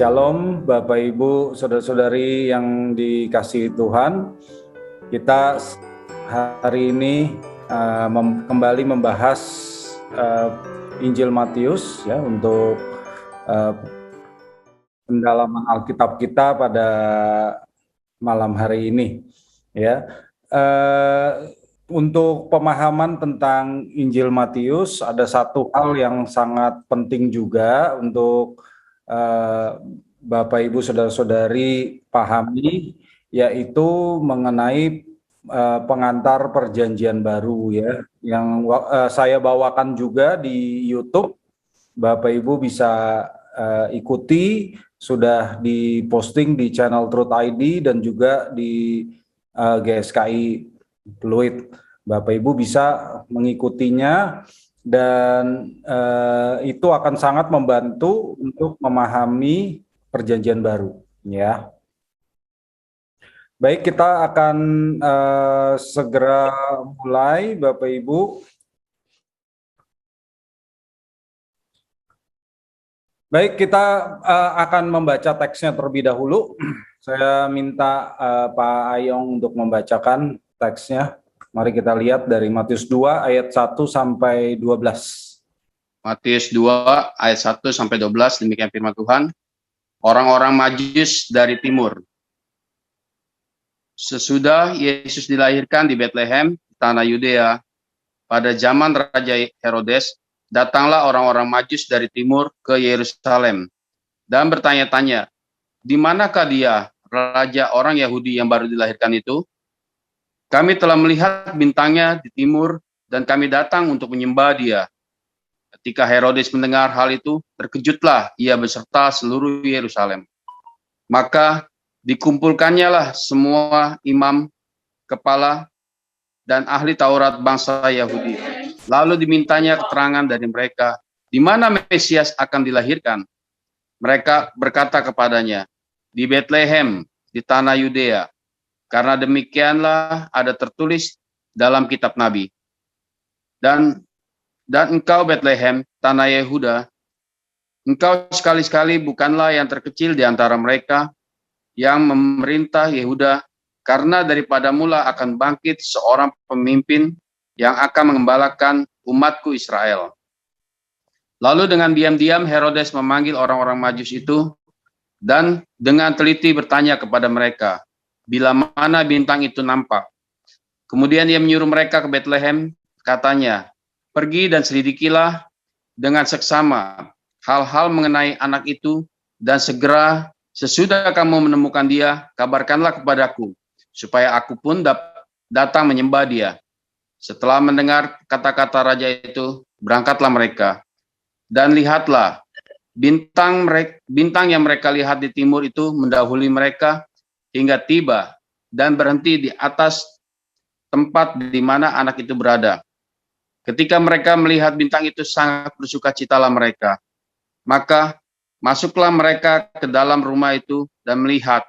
Shalom Bapak Ibu, Saudara-saudari yang dikasihi Tuhan. Kita hari ini kembali membahas Injil Matius ya untuk pendalaman Alkitab kita pada malam hari ini ya. Untuk pemahaman tentang Injil Matius ada satu hal yang sangat penting juga untuk Bapak Ibu Saudara-saudari pahami, yaitu mengenai pengantar perjanjian baru ya, yang saya bawakan juga di YouTube. Bapak Ibu bisa ikuti, sudah diposting di channel Truth ID dan juga di GSKI Pluit. Bapak Ibu bisa mengikutinya dan itu akan sangat membantu untuk memahami perjanjian baru ya. Baik, kita akan segera mulai Bapak Ibu. Baik, kita akan membaca teksnya terlebih dahulu. Saya minta Pak Ayong untuk membacakan teksnya. Mari kita lihat dari Matius 2 ayat 1 sampai 12. Matius 2 ayat 1 sampai 12, demikian firman Tuhan. Orang-orang Majus dari timur. Sesudah Yesus dilahirkan di Betlehem, tanah Yudea, pada zaman Raja Herodes, datanglah orang-orang Majus dari timur ke Yerusalem dan bertanya-tanya, di manakah dia, raja orang Yahudi yang baru dilahirkan itu? Kami telah melihat bintangnya di timur dan kami datang untuk menyembah dia. Ketika Herodes mendengar hal itu, terkejutlah ia beserta seluruh Yerusalem. Maka dikumpulkannya lah semua imam, kepala, dan ahli Taurat bangsa Yahudi. Lalu dimintanya keterangan dari mereka, di mana Mesias akan dilahirkan. Mereka berkata kepadanya, di Betlehem, di tanah Yudea. Karena demikianlah ada tertulis dalam kitab Nabi. Dan engkau Betlehem, tanah Yehuda, engkau sekali-sekali bukanlah yang terkecil di antara mereka yang memerintah Yehuda, karena daripada mula akan bangkit seorang pemimpin yang akan mengembalakan umatku Israel. Lalu dengan diam-diam Herodes memanggil orang-orang Majus itu dan dengan teliti bertanya kepada mereka, bila mana bintang itu nampak. Kemudian ia menyuruh mereka ke Betlehem, katanya, pergi dan selidikilah dengan seksama hal-hal mengenai anak itu, dan segera sesudah kamu menemukan dia, kabarkanlah kepadaku, supaya aku pun datang menyembah dia. Setelah mendengar kata-kata raja itu, berangkatlah mereka. Dan lihatlah, bintang yang mereka lihat di timur itu mendahului mereka, hingga tiba dan berhenti di atas tempat di mana anak itu berada. Ketika mereka melihat bintang itu, sangat bersukacitalah mereka. Maka masuklah mereka ke dalam rumah itu dan melihat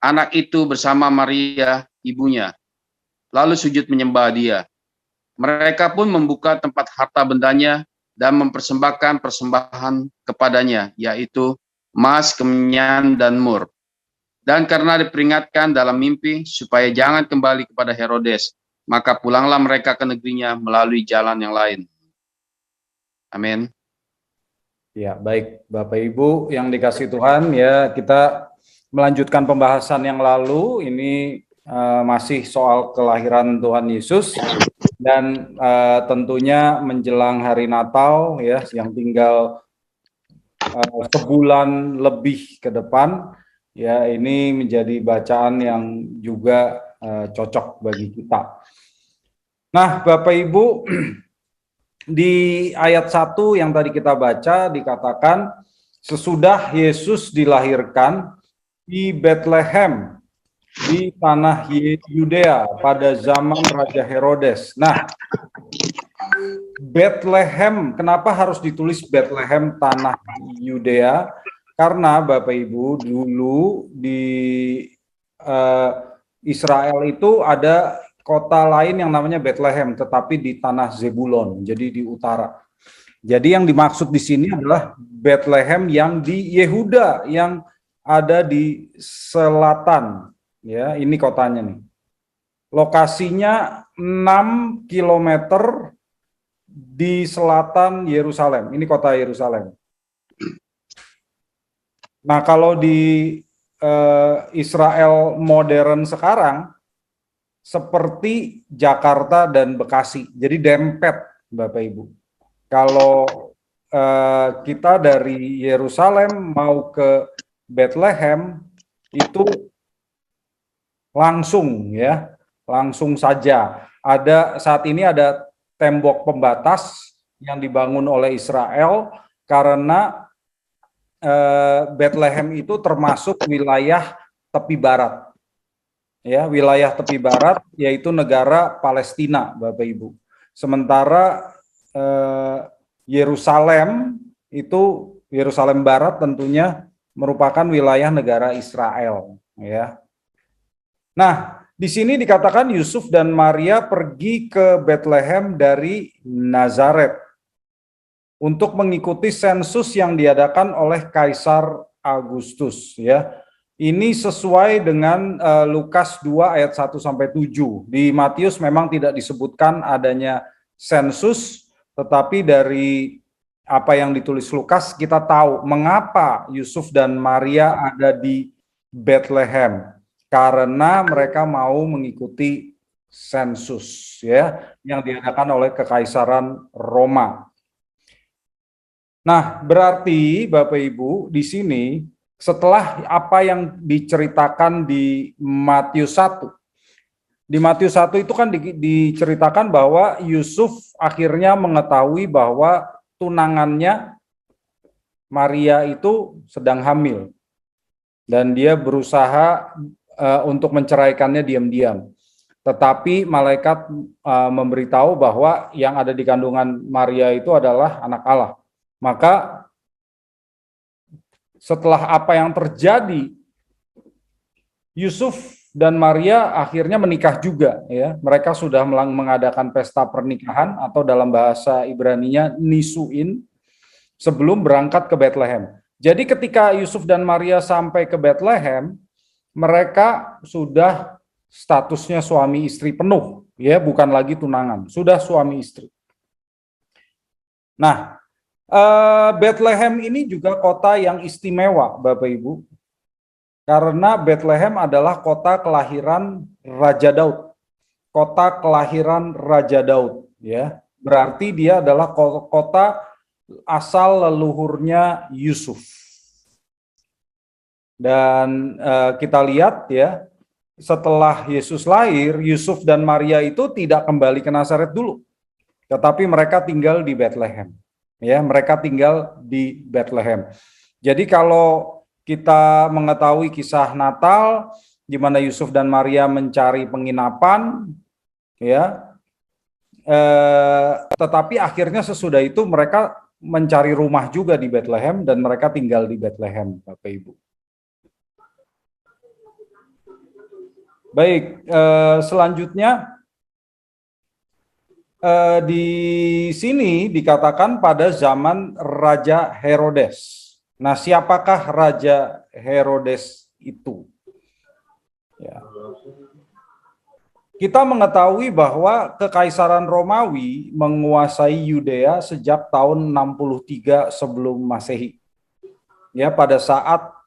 anak itu bersama Maria, ibunya. Lalu sujud menyembah dia. Mereka pun membuka tempat harta bendanya dan mempersembahkan persembahan kepadanya, yaitu emas, kemenyan, dan mur. Dan karena diperingatkan dalam mimpi supaya jangan kembali kepada Herodes, maka pulanglah mereka ke negerinya melalui jalan yang lain. Amin. Ya, baik Bapak Ibu yang dikasihi Tuhan, ya kita melanjutkan pembahasan yang lalu. Ini masih soal kelahiran Tuhan Yesus dan tentunya menjelang hari Natal ya, yang tinggal sebulan lebih ke depan. Ya, ini menjadi bacaan yang juga cocok bagi kita. Nah, Bapak Ibu, di ayat 1 yang tadi kita baca dikatakan, sesudah Yesus dilahirkan di Betlehem, di tanah Yudea pada zaman Raja Herodes. Nah, Bethlehem, kenapa harus ditulis Bethlehem tanah Yudea? Karena Bapak Ibu, dulu di Israel itu ada kota lain yang namanya Bethlehem, tetapi di tanah Zebulon, jadi di utara. Jadi yang dimaksud di sini adalah Bethlehem yang di Yehuda, yang ada di selatan. Ya, ini kotanya nih. Lokasinya 6 kilometer di selatan Yerusalem. Ini kota Yerusalem. Nah, kalau di Israel modern sekarang seperti Jakarta dan Bekasi. Jadi dempet, Bapak Ibu. Kalau kita dari Yerusalem mau ke Bethlehem itu langsung ya, langsung saja. Saat ini ada tembok pembatas yang dibangun oleh Israel karena Bethlehem itu termasuk wilayah tepi barat. Ya, wilayah tepi barat yaitu negara Palestina, Bapak Ibu. Sementara Yerusalem Barat tentunya merupakan wilayah negara Israel, ya. Nah, di sini dikatakan Yusuf dan Maria pergi ke Bethlehem dari Nazaret untuk mengikuti sensus yang diadakan oleh Kaisar Agustus, ya. Ini sesuai dengan Lukas 2 ayat 1 sampai 7. Di Matius memang tidak disebutkan adanya sensus, tetapi dari apa yang ditulis Lukas kita tahu mengapa Yusuf dan Maria ada di Bethlehem. Karena mereka mau mengikuti sensus ya yang diadakan oleh Kekaisaran Roma. Nah, berarti Bapak Ibu di sini setelah apa yang diceritakan di Matius 1. Di Matius 1 itu kan diceritakan bahwa Yusuf akhirnya mengetahui bahwa tunangannya Maria itu sedang hamil. Dan dia berusaha untuk menceraikannya diam-diam. Tetapi malaikat memberitahu bahwa yang ada di kandungan Maria itu adalah anak Allah. Maka setelah apa yang terjadi, Yusuf dan Maria akhirnya menikah juga, ya. Mereka sudah mengadakan pesta pernikahan atau dalam bahasa Ibraninya nisuin sebelum berangkat ke Bethlehem. Jadi ketika Yusuf dan Maria sampai ke Bethlehem, mereka sudah statusnya suami istri penuh, ya, bukan lagi tunangan, sudah suami istri. Nah, Bethlehem ini juga kota yang istimewa, Bapak Ibu, karena Bethlehem adalah kota kelahiran Raja Daud. Kota kelahiran Raja Daud, ya. Berarti dia adalah kota asal leluhurnya Yusuf. Dan kita lihat ya, setelah Yesus lahir, Yusuf dan Maria itu tidak kembali ke Nazaret dulu, tetapi mereka tinggal di Bethlehem. Ya, mereka tinggal di Bethlehem. Jadi kalau kita mengetahui kisah Natal di mana Yusuf dan Maria mencari penginapan, ya, tetapi akhirnya sesudah itu mereka mencari rumah juga di Bethlehem dan mereka tinggal di Bethlehem, Bapak Ibu. Baik, selanjutnya di sini dikatakan pada zaman Raja Herodes. Nah, siapakah Raja Herodes itu? Ya. Kita mengetahui bahwa Kekaisaran Romawi menguasai Yudea sejak tahun 63 sebelum Masehi. Ya, pada saat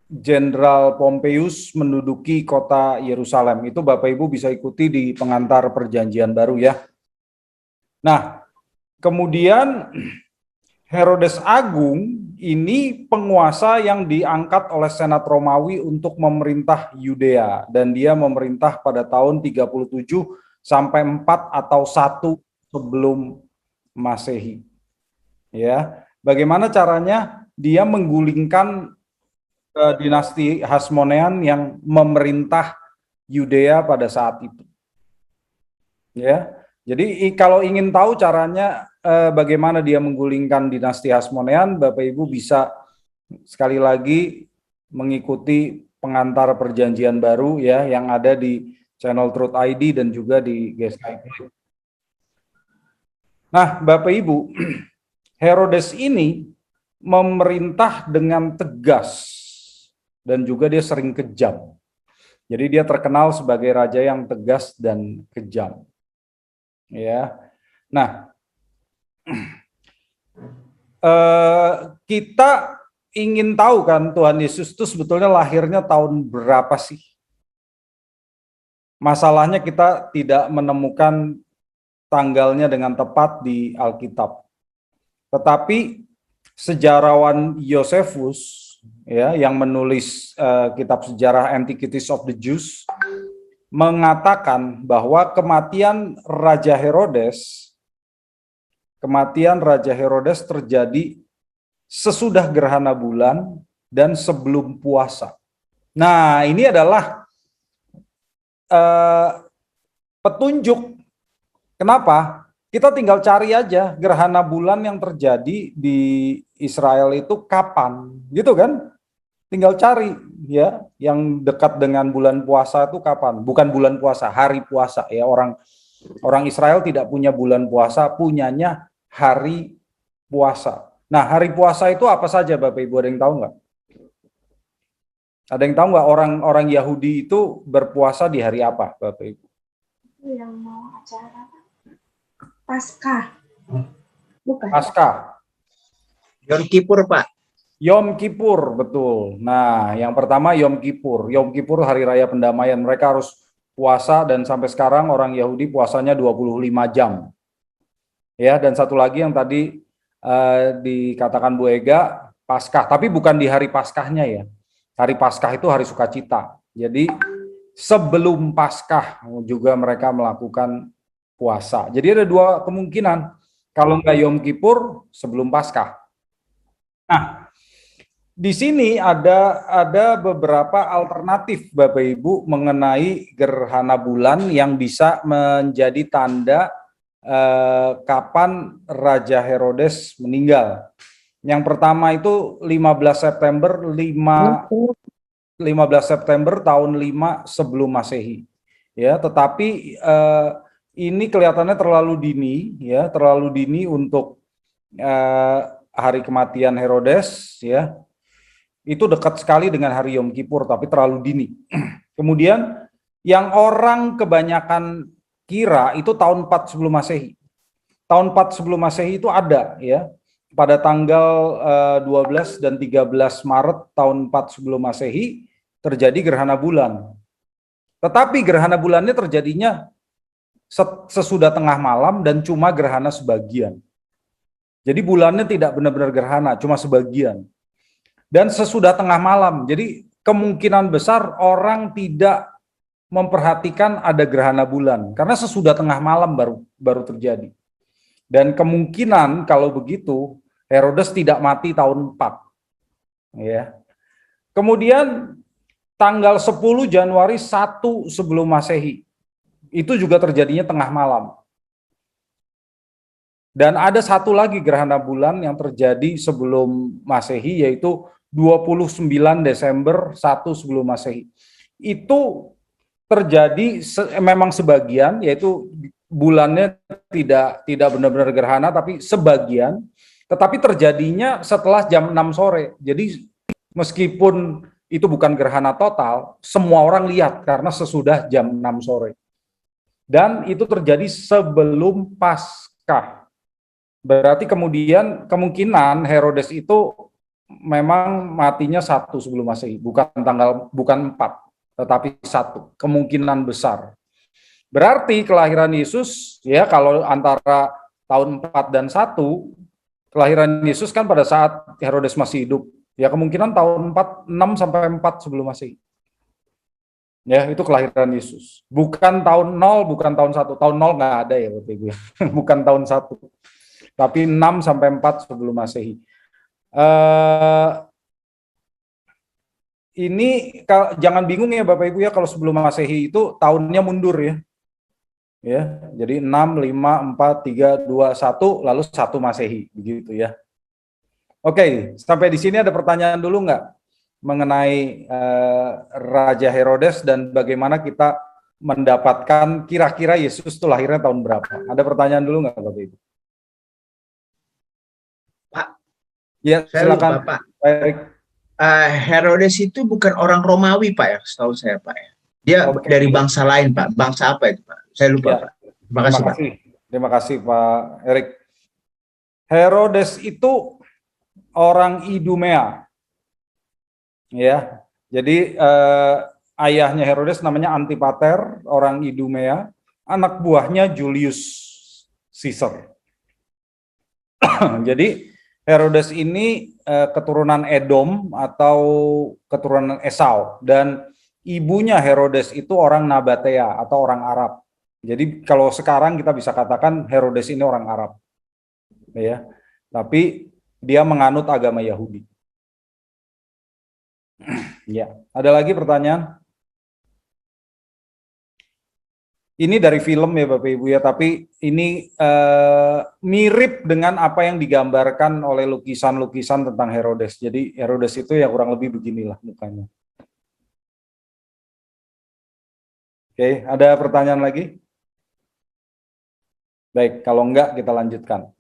Jenderal Pompeius menduduki kota Yerusalem. Itu Bapak Ibu bisa ikuti di pengantar Perjanjian Baru ya. Nah, kemudian Herodes Agung ini penguasa yang diangkat oleh Senat Romawi untuk memerintah Yudea, dan dia memerintah pada tahun 37 sampai 4 atau 1 sebelum Masehi. Ya, bagaimana caranya? Dia menggulingkan dinasti Hasmonean yang memerintah Yudea pada saat itu. Ya. Jadi kalau ingin tahu caranya bagaimana dia menggulingkan dinasti Hasmonean, Bapak Ibu bisa sekali lagi mengikuti pengantar Perjanjian Baru ya yang ada di channel Truth ID dan juga di GSKI. Nah, Bapak Ibu, Herodes ini memerintah dengan tegas dan juga dia sering kejam. Jadi dia terkenal sebagai raja yang tegas dan kejam. Ya. Nah, kita ingin tahu kan Tuhan Yesus itu sebetulnya lahirnya tahun berapa sih? Masalahnya kita tidak menemukan tanggalnya dengan tepat di Alkitab. Tetapi sejarawan Josephus ya yang menulis kitab sejarah Antiquities of the Jews mengatakan bahwa kematian Raja Herodes terjadi sesudah gerhana bulan dan sebelum puasa. Nah, ini adalah petunjuk. Kenapa? Kita tinggal cari aja gerhana bulan yang terjadi di Israel itu kapan, gitu kan? Tinggal cari ya, yang dekat dengan bulan puasa itu kapan? Bukan bulan puasa, hari puasa ya. Orang Israel tidak punya bulan puasa, punyanya hari puasa. Nah, hari puasa itu apa saja, Bapak Ibu? Ada yang tahu nggak? Ada yang tahu nggak orang Yahudi itu berpuasa di hari apa, Bapak Ibu? Yang mau acara Paskah. Bukan. Paskah. Yom Kippur, Pak. Yom Kippur, betul. Nah, yang pertama Yom Kippur. Yom Kippur hari raya pendamaian. Mereka harus puasa dan sampai sekarang orang Yahudi puasanya 25 jam. Ya, dan satu lagi yang tadi dikatakan Bu Ega, Paskah. Tapi bukan di hari Paskahnya ya. Hari Paskah itu hari sukacita. Jadi sebelum Paskah juga mereka melakukan puasa. Jadi ada dua kemungkinan. Kalau nggak Yom Kippur, sebelum Paskah. Nah, di sini ada beberapa alternatif Bapak Ibu mengenai gerhana bulan yang bisa menjadi tanda kapan Raja Herodes meninggal. Yang pertama itu 15 September tahun 5 sebelum Masehi. Ya, tetapi ini kelihatannya terlalu dini untuk hari kematian Herodes ya. Itu dekat sekali dengan hari Yom Kippur, tapi terlalu dini. Kemudian yang orang kebanyakan kira itu tahun 4 sebelum Masehi. Tahun 4 sebelum Masehi itu ada ya. Pada tanggal 12 dan 13 Maret tahun 4 sebelum Masehi terjadi gerhana bulan. Tetapi gerhana bulannya terjadinya sesudah tengah malam dan cuma gerhana sebagian. Jadi bulannya tidak benar-benar gerhana, cuma sebagian. Dan sesudah tengah malam, jadi kemungkinan besar orang tidak memperhatikan ada gerhana bulan karena sesudah tengah malam baru terjadi. Dan kemungkinan kalau begitu Herodes tidak mati tahun 4. Ya. Kemudian tanggal 10 Januari 1 sebelum Masehi. Itu juga terjadinya tengah malam. Dan ada satu lagi gerhana bulan yang terjadi sebelum Masehi yaitu 29 Desember 1 sebelum Masehi. Itu terjadi memang sebagian, yaitu bulannya tidak benar-benar gerhana tapi sebagian, tetapi terjadinya setelah jam 6 sore. Jadi meskipun itu bukan gerhana total, semua orang lihat karena sesudah jam 6 sore. Dan itu terjadi sebelum Paskah. Berarti kemudian kemungkinan Herodes itu memang matinya 1 sebelum Masehi, bukan 4, tetapi 1, kemungkinan besar. Berarti kelahiran Yesus ya kalau antara tahun 4 dan 1, kelahiran Yesus kan pada saat Herodes masih hidup. Ya kemungkinan tahun 6 sampai 4 sebelum Masehi. Ya, itu kelahiran Yesus. Bukan tahun 0, bukan tahun 1. Tahun 0 nggak ada ya Bapak Ibu. Bukan tahun 1. Tapi 6 sampai 4 sebelum Masehi. Ini jangan bingung ya Bapak Ibu ya kalau sebelum Masehi itu tahunnya mundur ya. Ya, jadi 6, 5, 4, 3, 2, 1 lalu 1 Masehi begitu ya. Oke, sampai di sini ada pertanyaan dulu nggak mengenai Raja Herodes dan bagaimana kita mendapatkan kira-kira Yesus itu lahirnya tahun berapa? Ada pertanyaan dulu nggak Bapak Ibu? Pak, Ya, saya lupa, silakan Pak. Pak Erik. Herodes itu bukan orang Romawi, Pak, ya, setahu saya, Pak, ya. Dia Oke. dari bangsa lain, Pak. Bangsa apa itu, Pak? Saya lupa, Ya, Pak. Terima terima kasih, Pak. kasih. Terima kasih Pak Erik. Herodes itu orang Idumea. Ya. Jadi ayahnya Herodes namanya Antipater, orang Idumea, anak buahnya Julius Caesar. Jadi Herodes ini keturunan Edom atau keturunan Esau, dan ibunya Herodes itu orang Nabatea atau orang Arab. Jadi kalau sekarang kita bisa katakan Herodes ini orang Arab, ya. Tapi dia menganut agama Yahudi. Ya, ada lagi pertanyaan? Ini dari film ya Bapak Ibu ya, tapi ini mirip dengan apa yang digambarkan oleh lukisan-lukisan tentang Herodes. Jadi Herodes itu ya kurang lebih beginilah mukanya. Oke, ada pertanyaan lagi? Baik, kalau enggak kita lanjutkan.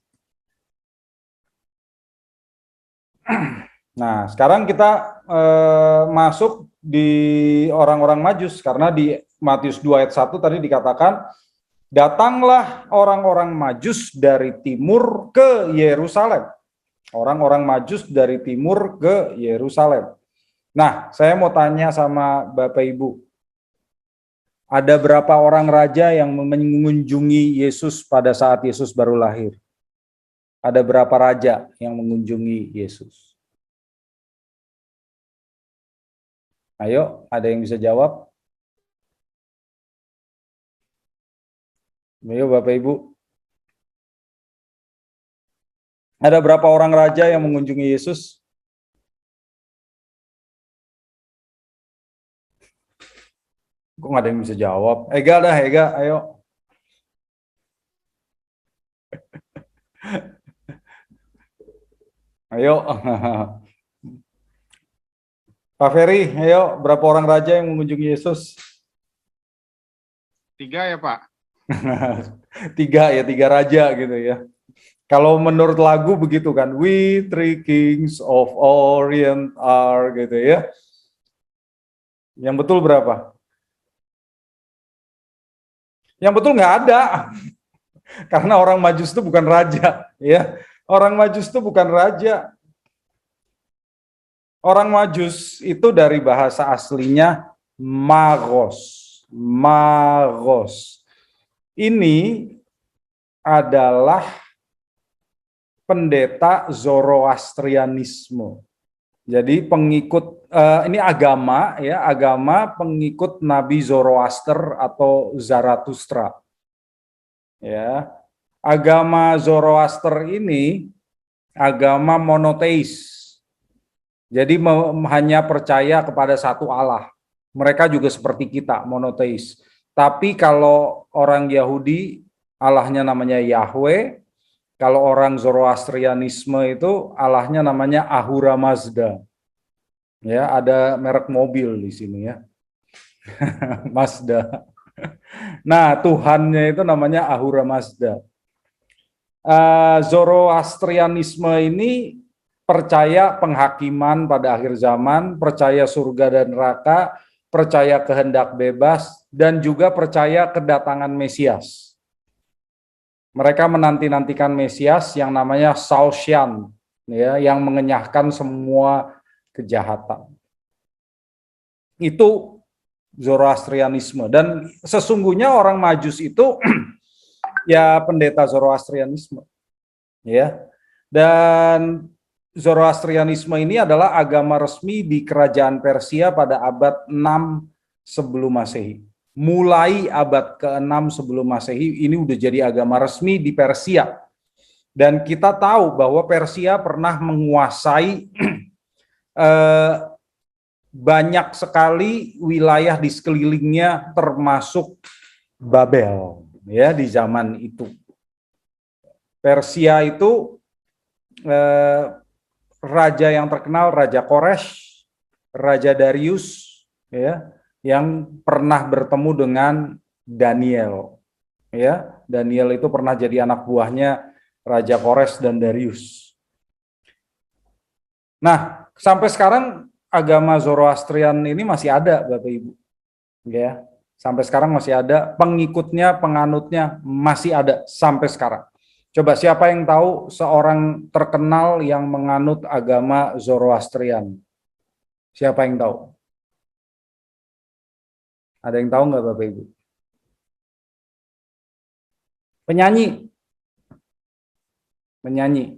Nah, sekarang kita masuk di orang-orang Majus, karena di Matius 2 ayat 1 tadi dikatakan, datanglah orang-orang Majus dari timur ke Yerusalem. Orang-orang Majus dari timur ke Yerusalem. Nah, saya mau tanya sama Bapak Ibu, ada berapa orang raja yang mengunjungi Yesus pada saat Yesus baru lahir? Ada berapa raja yang mengunjungi Yesus? Ayo, ada yang bisa jawab? Ayo Bapak Ibu. Ada berapa orang raja yang mengunjungi Yesus? Kok nggak ada yang bisa jawab? Ega dah, Ega, ayo. Ayo. Pak Ferry, ayo, berapa orang raja yang mengunjungi Yesus? 3 ya Pak. 3 ya, 3 raja gitu ya. Kalau menurut lagu begitu kan, we three kings of Orient are gitu ya. Yang betul berapa? Yang betul nggak ada, karena orang Majus itu bukan raja, ya. Orang Majus itu bukan raja. Orang Majus itu dari bahasa aslinya magos. Magos. Ini adalah pendeta Zoroastrianisme. Jadi pengikut ini agama ya, agama pengikut Nabi Zoroaster atau Zarathustra. Ya. Agama Zoroaster ini agama monoteis. Jadi hanya percaya kepada satu Allah. Mereka juga seperti kita, monoteis. Tapi kalau orang Yahudi, Allahnya namanya Yahweh. Kalau orang Zoroastrianisme itu Allahnya namanya Ahura Mazda. Ya, ada merek mobil di sini ya. Mazda. Nah, Tuhannya itu namanya Ahura Mazda. Zoroastrianisme ini percaya penghakiman pada akhir zaman, percaya surga dan neraka, percaya kehendak bebas, dan juga percaya kedatangan Mesias. Mereka menanti-nantikan Mesias yang namanya Sausyan, ya, yang mengenyahkan semua kejahatan. Itu Zoroastrianisme. Dan sesungguhnya orang Majus itu ya pendeta Zoroastrianisme. Ya. Dan Zoroastrianisme ini adalah agama resmi di kerajaan Persia pada abad 6 sebelum Masehi. Mulai abad ke-6 sebelum Masehi ini udah jadi agama resmi di Persia. Dan kita tahu bahwa Persia pernah menguasai banyak sekali wilayah di sekelilingnya termasuk Babel ya di zaman itu. Persia itu raja yang terkenal Raja Koresh, Raja Darius ya, yang pernah bertemu dengan Daniel. Ya, Daniel itu pernah jadi anak buahnya Raja Koresh dan Darius. Nah, sampai sekarang agama Zoroastrian ini masih ada, Bapak Ibu. Ya, sampai sekarang masih ada pengikutnya, penganutnya masih ada sampai sekarang. Coba siapa yang tahu seorang terkenal yang menganut agama Zoroastrian? Siapa yang tahu? Ada yang tahu nggak Bapak Ibu? Penyanyi.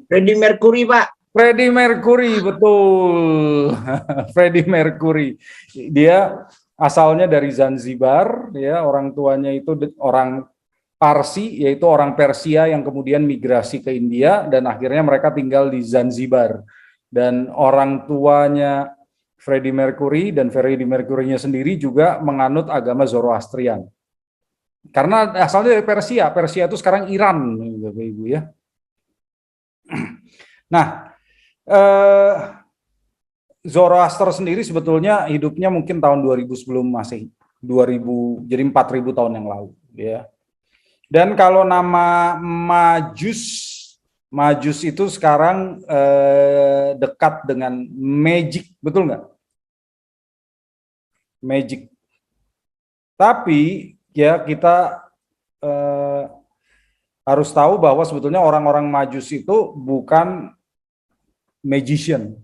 Freddie Mercury, Pak. Freddie Mercury, betul. Freddie Mercury. Dia asalnya dari Zanzibar, ya, orang tuanya itu orang Parsi, yaitu orang Persia yang kemudian migrasi ke India dan akhirnya mereka tinggal di Zanzibar. Dan orang tuanya Freddie Mercury dan Freddie Mercury-nya sendiri juga menganut agama Zoroastrian. Karena asalnya dari Persia, Persia itu sekarang Iran, Bapak Ibu ya. Nah, Zoroaster sendiri sebetulnya hidupnya mungkin tahun 2000 sebelum Masehi. 2000, jadi 4000 tahun yang lalu ya. Dan kalau nama Majus itu sekarang dekat dengan magic, betul nggak? Magic. Tapi ya kita harus tahu bahwa sebetulnya orang-orang Majus itu bukan magician,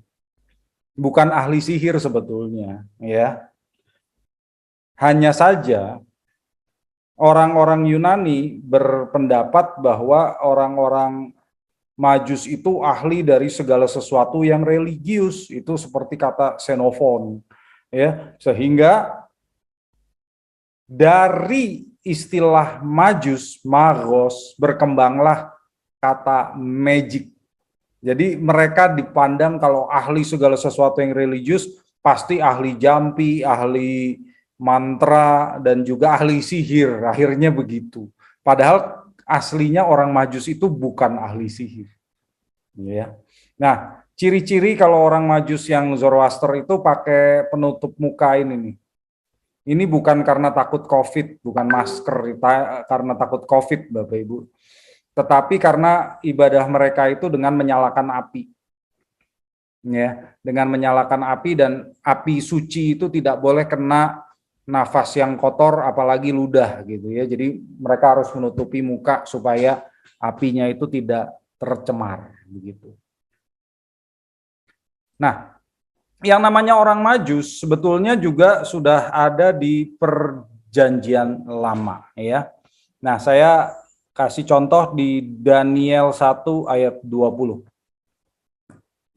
bukan ahli sihir sebetulnya, ya. Hanya saja orang-orang Yunani berpendapat bahwa orang-orang Majus itu ahli dari segala sesuatu yang religius, itu seperti kata Xenophon, ya. Sehingga dari istilah Majus, magos, berkembanglah kata magic. Jadi mereka dipandang kalau ahli segala sesuatu yang religius, pasti ahli jampi, ahli mantra, dan juga ahli sihir. Akhirnya begitu. Padahal aslinya orang Majus itu bukan ahli sihir. Ya. Nah, ciri-ciri kalau orang Majus yang Zoroaster itu pakai penutup muka ini nih. Ini bukan karena takut COVID, bukan masker, karena takut COVID, Bapak Ibu. Tetapi karena ibadah mereka itu dengan menyalakan api. Ya, dengan menyalakan api, dan api suci itu tidak boleh kena nafas yang kotor apalagi ludah gitu ya. Jadi mereka harus menutupi muka supaya apinya itu tidak tercemar begitu. Nah, yang namanya orang Majus sebetulnya juga sudah ada di Perjanjian Lama ya. Nah, saya kasih contoh di Daniel 1 ayat 20.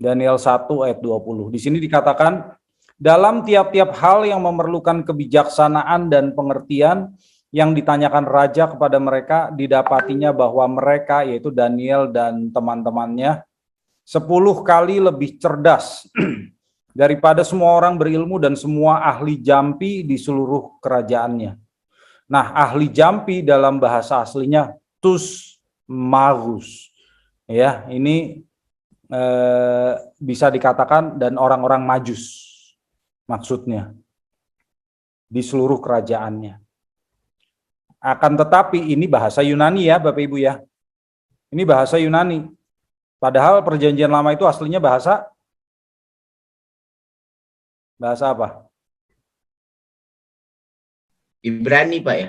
Daniel 1 ayat 20. Di sini dikatakan, dalam tiap-tiap hal yang memerlukan kebijaksanaan dan pengertian yang ditanyakan raja kepada mereka, didapatinya bahwa mereka, yaitu Daniel dan teman-temannya, 10 kali lebih cerdas daripada semua orang berilmu dan semua ahli jampi di seluruh kerajaannya. Nah, ahli jampi dalam bahasa aslinya tus magus. Ya, ini bisa dikatakan dan orang-orang Majus maksudnya di seluruh kerajaannya. Akan tetapi ini bahasa Yunani ya, Bapak Ibu ya. Ini bahasa Yunani. Padahal Perjanjian Lama itu aslinya bahasa apa? Ibrani, Pak ya.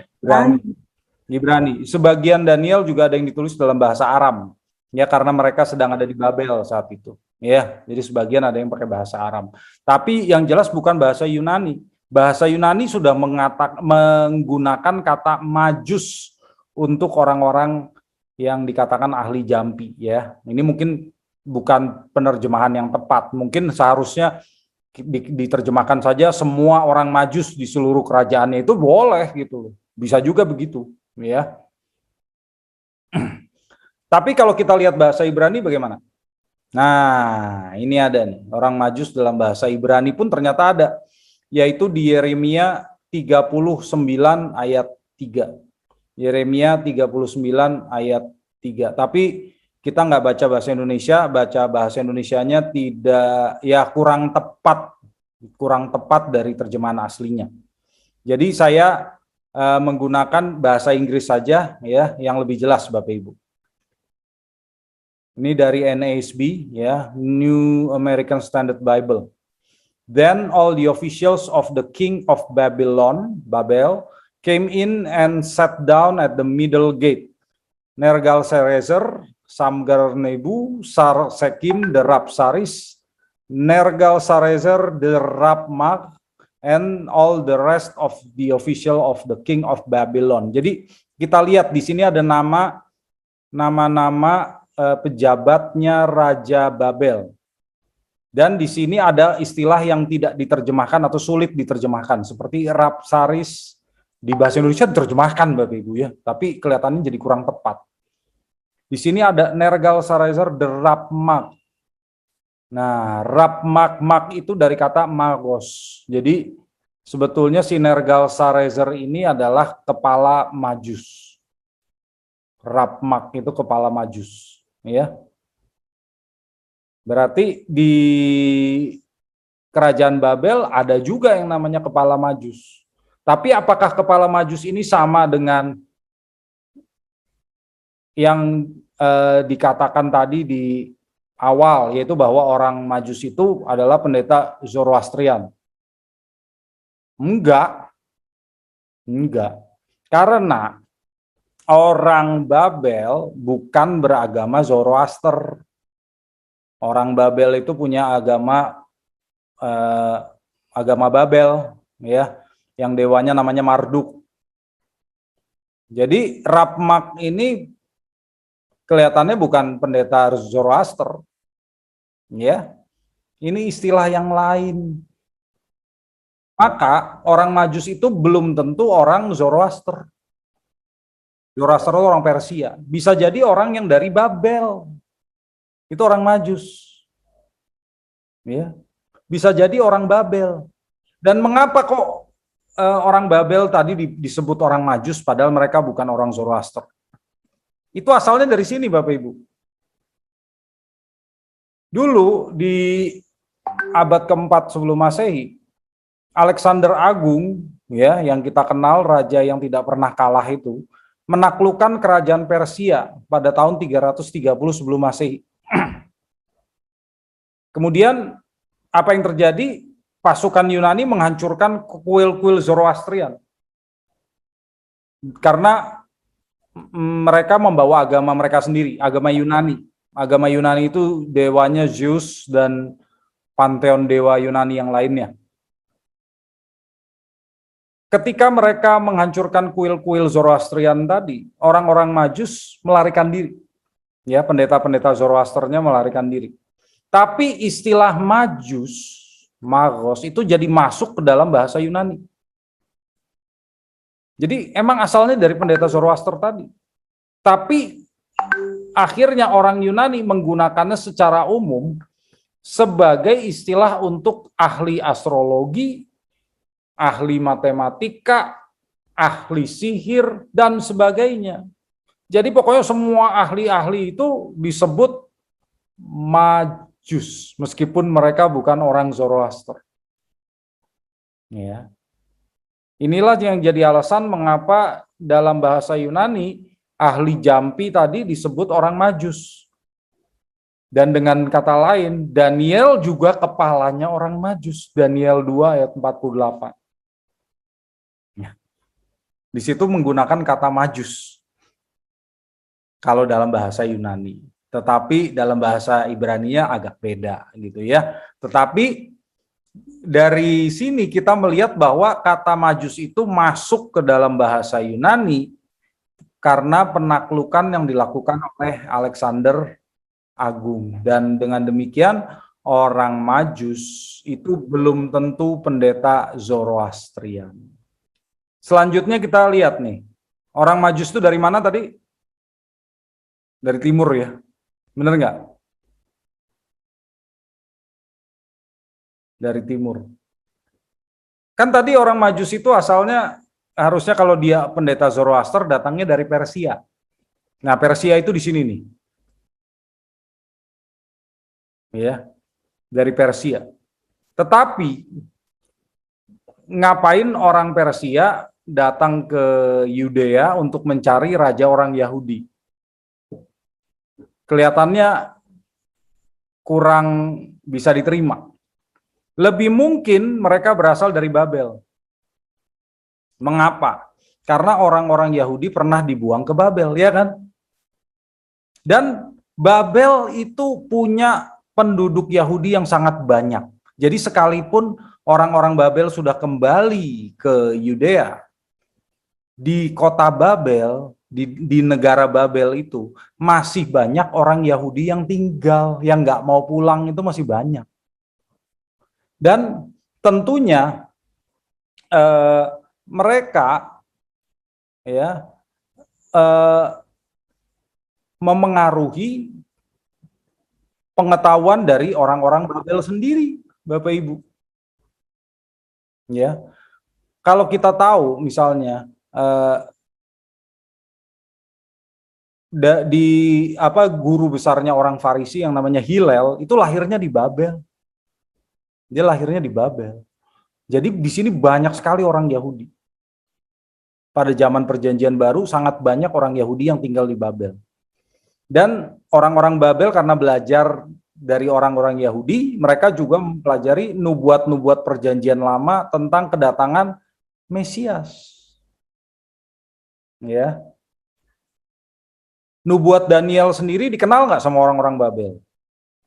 Ibrani. Sebagian Daniel juga ada yang ditulis dalam bahasa Aram. Ya, karena mereka sedang ada di Babel saat itu. Ya, jadi sebagian ada yang pakai bahasa Aram. Tapi yang jelas bukan bahasa Yunani. Bahasa Yunani sudah menggunakan kata majus untuk orang-orang yang dikatakan ahli jampi ya. Ini mungkin bukan penerjemahan yang tepat. Mungkin seharusnya diterjemahkan saja semua orang Majus di seluruh kerajaannya, itu boleh gitu. Bisa juga begitu ya. Tapi kalau kita lihat bahasa Ibrani bagaimana? Nah, ini ada nih, orang Majus dalam bahasa Ibrani pun ternyata ada, yaitu di Yeremia 39 ayat 3. Yeremia 39 ayat 3. Tapi kita nggak baca bahasa Indonesia, baca bahasa Indonesianya tidak, ya kurang tepat dari terjemahan aslinya. Jadi saya menggunakan bahasa Inggris saja ya, yang lebih jelas Bapak Ibu. Ini dari NASB, ya, New American Standard Bible. Then all the officials of the king of Babylon, Babel, came in and sat down at the middle gate. Nergal-Sarezer, Samgar-Nebu, Sarsekim, the Rapsaris, Nergal-Sarezer, the Rapmak, and all the rest of the official of the king of Babylon. Jadi kita lihat di sini ada nama-nama pejabatnya Raja Babel. Dan di sini ada istilah yang tidak diterjemahkan atau sulit diterjemahkan, seperti Rapsaris. Di bahasa Indonesia diterjemahkan, Bapak Ibu, ya, tapi kelihatannya jadi kurang tepat. Di sini ada Nergal-Sarezer the Rapmak. Nah, Rapmak itu dari kata magos. Jadi sebetulnya si Nergal-Sarezer ini adalah kepala Majus. Rapmak itu kepala Majus, ya. Berarti di kerajaan Babel ada juga yang namanya kepala Majus. Tapi apakah kepala Majus ini sama dengan yang dikatakan tadi di awal, yaitu bahwa orang Majus itu adalah pendeta Zoroastrian? Enggak. Karena orang Babel bukan beragama Zoroaster. Orang Babel itu punya agama Babel, ya, yang dewanya namanya Marduk. Jadi Rapmak ini kelihatannya bukan pendeta Zoroaster, ya. Ini istilah yang lain. Maka orang Majus itu belum tentu orang Zoroaster. Zoroaster itu orang Persia. Bisa jadi orang yang dari Babel. Itu orang Majus, ya, bisa jadi orang Babel. Dan mengapa kok orang Babel tadi disebut orang Majus, padahal mereka bukan orang Zoroaster? Itu asalnya dari sini, Bapak Ibu. Dulu di abad keempat sebelum Masehi, Alexander Agung, ya, yang kita kenal raja yang tidak pernah kalah itu, menaklukkan kerajaan Persia pada tahun 330 sebelum Masehi. Kemudian apa yang terjadi? Pasukan Yunani menghancurkan kuil-kuil Zoroastrian. Karena mereka membawa agama mereka sendiri, agama Yunani. Agama Yunani itu dewanya Zeus dan pantheon dewa Yunani yang lainnya. Ketika mereka menghancurkan kuil-kuil Zoroastrian tadi, orang-orang Majus melarikan diri. Ya, pendeta-pendeta Zoroasternya melarikan diri. Tapi istilah Majus, magos, itu jadi masuk ke dalam bahasa Yunani. Jadi emang asalnya dari pendeta Zoroaster tadi. Tapi akhirnya orang Yunani menggunakannya secara umum sebagai istilah untuk ahli astrologi, ahli matematika, ahli sihir, dan sebagainya. Jadi pokoknya semua ahli-ahli itu disebut Majus, meskipun mereka bukan orang Zoroaster. Ya. Inilah yang jadi alasan mengapa dalam bahasa Yunani ahli jampi tadi disebut orang Majus. Dan dengan kata lain, Daniel juga kepalanya orang Majus. Daniel 2 ayat 48. Ya. Di situ menggunakan kata Majus kalau dalam bahasa Yunani. Tetapi dalam bahasa Ibrania agak beda gitu ya. Tetapi dari sini kita melihat bahwa kata Majus itu masuk ke dalam bahasa Yunani karena penaklukan yang dilakukan oleh Alexander Agung. Dan dengan demikian orang Majus itu belum tentu pendeta Zoroastrian. Selanjutnya kita lihat nih. Orang Majus itu dari mana tadi? Dari timur ya. Benar nggak? Dari timur. Kan tadi orang Majus itu asalnya harusnya kalau dia pendeta Zoroaster datangnya dari Persia. Nah, Persia itu di sini nih. Ya, dari Persia. Tetapi ngapain orang Persia datang ke Yudea untuk mencari raja orang Yahudi? kelihatannya kurang bisa diterima. Lebih mungkin mereka berasal dari Babel. Mengapa? Karena orang-orang Yahudi pernah dibuang ke Babel, ya kan? Dan Babel itu punya penduduk Yahudi yang sangat banyak. Jadi sekalipun orang-orang Babel sudah kembali ke Yudea, di kota Babel, di negara Babel itu masih banyak orang Yahudi yang tinggal, yang nggak mau pulang, itu masih banyak. Dan tentunya mereka ya memengaruhi pengetahuan dari orang-orang Babel sendiri, Bapak Ibu. Ya, kalau kita tahu misalnya di guru besarnya orang Farisi yang namanya Hillel itu lahirnya di Babel. Dia lahirnya di Babel. Jadi di sini banyak sekali orang Yahudi. Pada zaman Perjanjian Baru sangat banyak orang Yahudi yang tinggal di Babel. Dan orang-orang Babel karena belajar dari orang-orang Yahudi, mereka juga mempelajari nubuat-nubuat Perjanjian Lama tentang kedatangan Mesias. Ya. Nubuat Daniel sendiri dikenal nggak sama orang-orang Babel?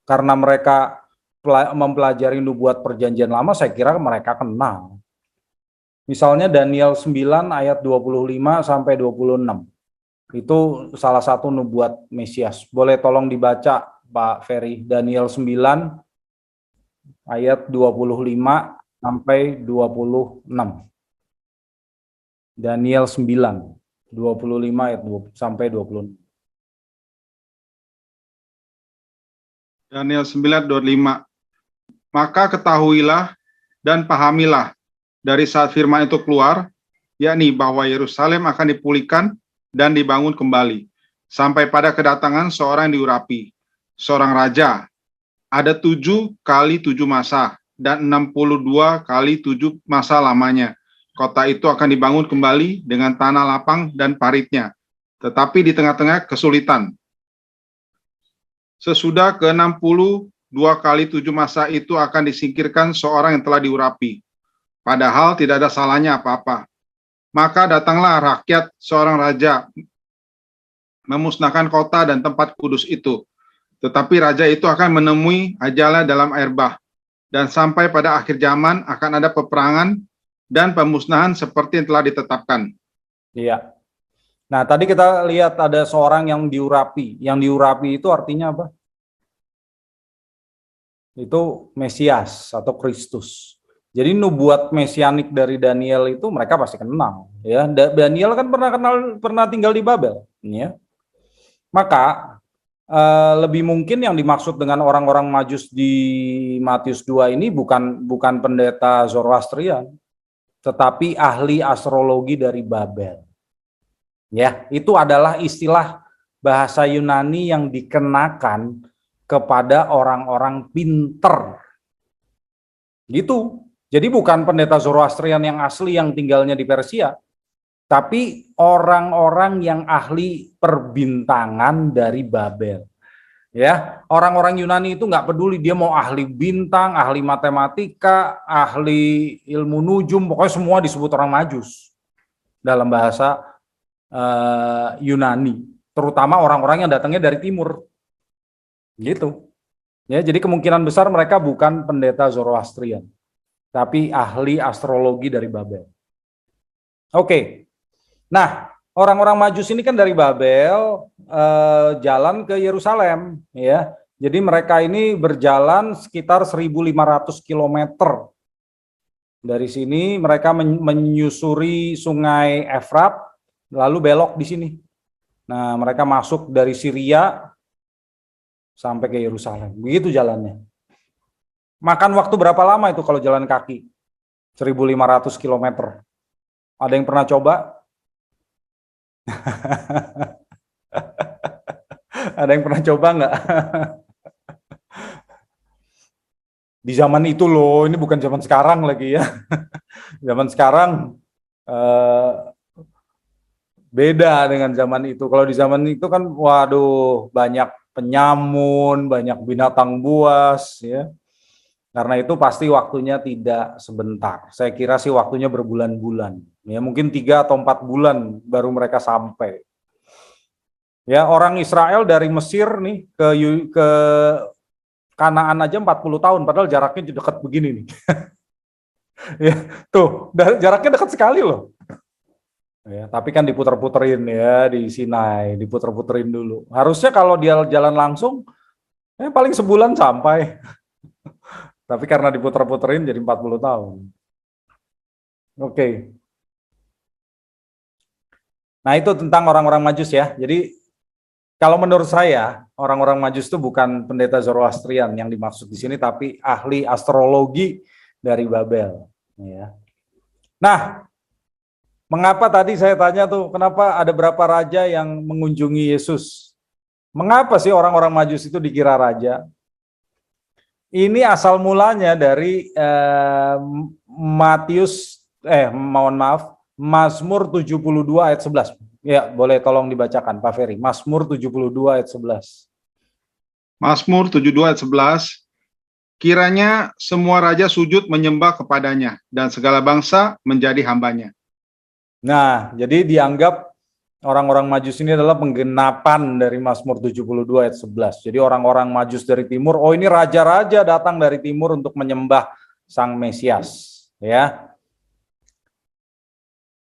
Karena mereka mempelajari nubuat Perjanjian Lama, saya kira mereka kenal. Misalnya Daniel 9 ayat 25 sampai 26. Itu salah satu nubuat Mesias. Boleh tolong dibaca Pak Ferry, Daniel 9 ayat 25 sampai 26. Daniel 9 25 ayat 20 sampai 26. Daniel 9:25. Maka ketahuilah dan pahamilah dari saat firman itu keluar, yakni bahwa Yerusalem akan dipulihkan dan dibangun kembali, sampai pada kedatangan seorang diurapi, seorang raja. Ada 7 kali 7 masa, dan 62 kali 7 masa lamanya. Kota itu akan dibangun kembali dengan tanah lapang dan paritnya, tetapi di tengah-tengah kesulitan. Sesudah ke-62 kali 7 masa itu akan disingkirkan seorang yang telah diurapi, padahal tidak ada salahnya apa-apa. Maka datanglah rakyat seorang raja memusnahkan kota dan tempat kudus itu. Tetapi raja itu akan menemui ajalnya dalam air bah. Dan sampai pada akhir zaman akan ada peperangan dan pemusnahan seperti yang telah ditetapkan. Iya. Nah, tadi kita lihat ada seorang yang diurapi. Yang diurapi itu artinya apa? Itu Mesias atau Kristus. Jadi nubuat mesianik dari Daniel itu mereka pasti kenal, ya. Daniel kan pernah tinggal di Babel, ya. Maka lebih mungkin yang dimaksud dengan orang-orang Majus di Matius 2 ini bukan pendeta Zoroastrian, tetapi ahli astrologi dari Babel. Ya, itu adalah istilah bahasa Yunani yang dikenakan kepada orang-orang pinter. Gitu. Jadi bukan pendeta Zoroastrian yang asli yang tinggalnya di Persia, tapi orang-orang yang ahli perbintangan dari Babel. Ya, orang-orang Yunani itu nggak peduli dia mau ahli bintang, ahli matematika, ahli ilmu nujum, pokoknya semua disebut orang Majus dalam bahasa Yunani, terutama orang-orang yang datangnya dari timur. Gitu. Ya, jadi kemungkinan besar mereka bukan pendeta Zoroastrian, tapi ahli astrologi dari Babel. Oke. Nah, orang-orang Majus ini kan dari Babel jalan ke Yerusalem, ya. Jadi mereka ini berjalan sekitar 1.500 km. Dari sini mereka menyusuri Sungai Efrat, lalu belok di sini. Nah, mereka masuk dari Syria sampai ke Yerusalem. Begitu jalannya. Makan waktu berapa lama itu kalau jalan kaki? 1.500 km. Ada yang pernah coba? Ada yang pernah coba nggak? Di zaman itu loh, ini bukan zaman sekarang lagi ya. Zaman sekarang beda dengan zaman itu. Kalau di zaman itu kan, waduh, banyak penyamun, banyak binatang buas, ya. Karena itu pasti waktunya tidak sebentar. Saya kira sih waktunya berbulan-bulan. Ya, mungkin 3 atau 4 bulan baru mereka sampai. Ya, orang Israel dari Mesir nih ke Kanaan aja 40 tahun, padahal jaraknya dekat begini nih. Ya, tuh, jaraknya dekat sekali loh. Ya, tapi kan diputer-puterin ya di Sinai, diputer-puterin dulu. Harusnya kalau dia jalan langsung, paling sebulan sampai. Tapi karena diputer-puterin jadi 40 tahun. Oke. Nah, itu tentang orang-orang Majus ya. Jadi kalau menurut saya, orang-orang Majus itu bukan pendeta Zoroastrian yang dimaksud di sini, tapi ahli astrologi dari Babel. Ya. Nah, mengapa tadi saya tanya tuh, kenapa ada berapa raja yang mengunjungi Yesus? Mengapa sih orang-orang Majus itu dikira raja? Ini asal mulanya dari Mazmur 72 ayat 11. Ya, boleh tolong dibacakan Pak Ferry. Mazmur 72 ayat 11. Mazmur 72 ayat 11, kiranya semua raja sujud menyembah kepadanya, dan segala bangsa menjadi hambanya. Nah, jadi dianggap orang-orang Majus ini adalah penggenapan dari Mazmur 72 ayat 11. Jadi orang-orang Majus dari timur, oh ini raja-raja datang dari timur untuk menyembah Sang Mesias. Ya.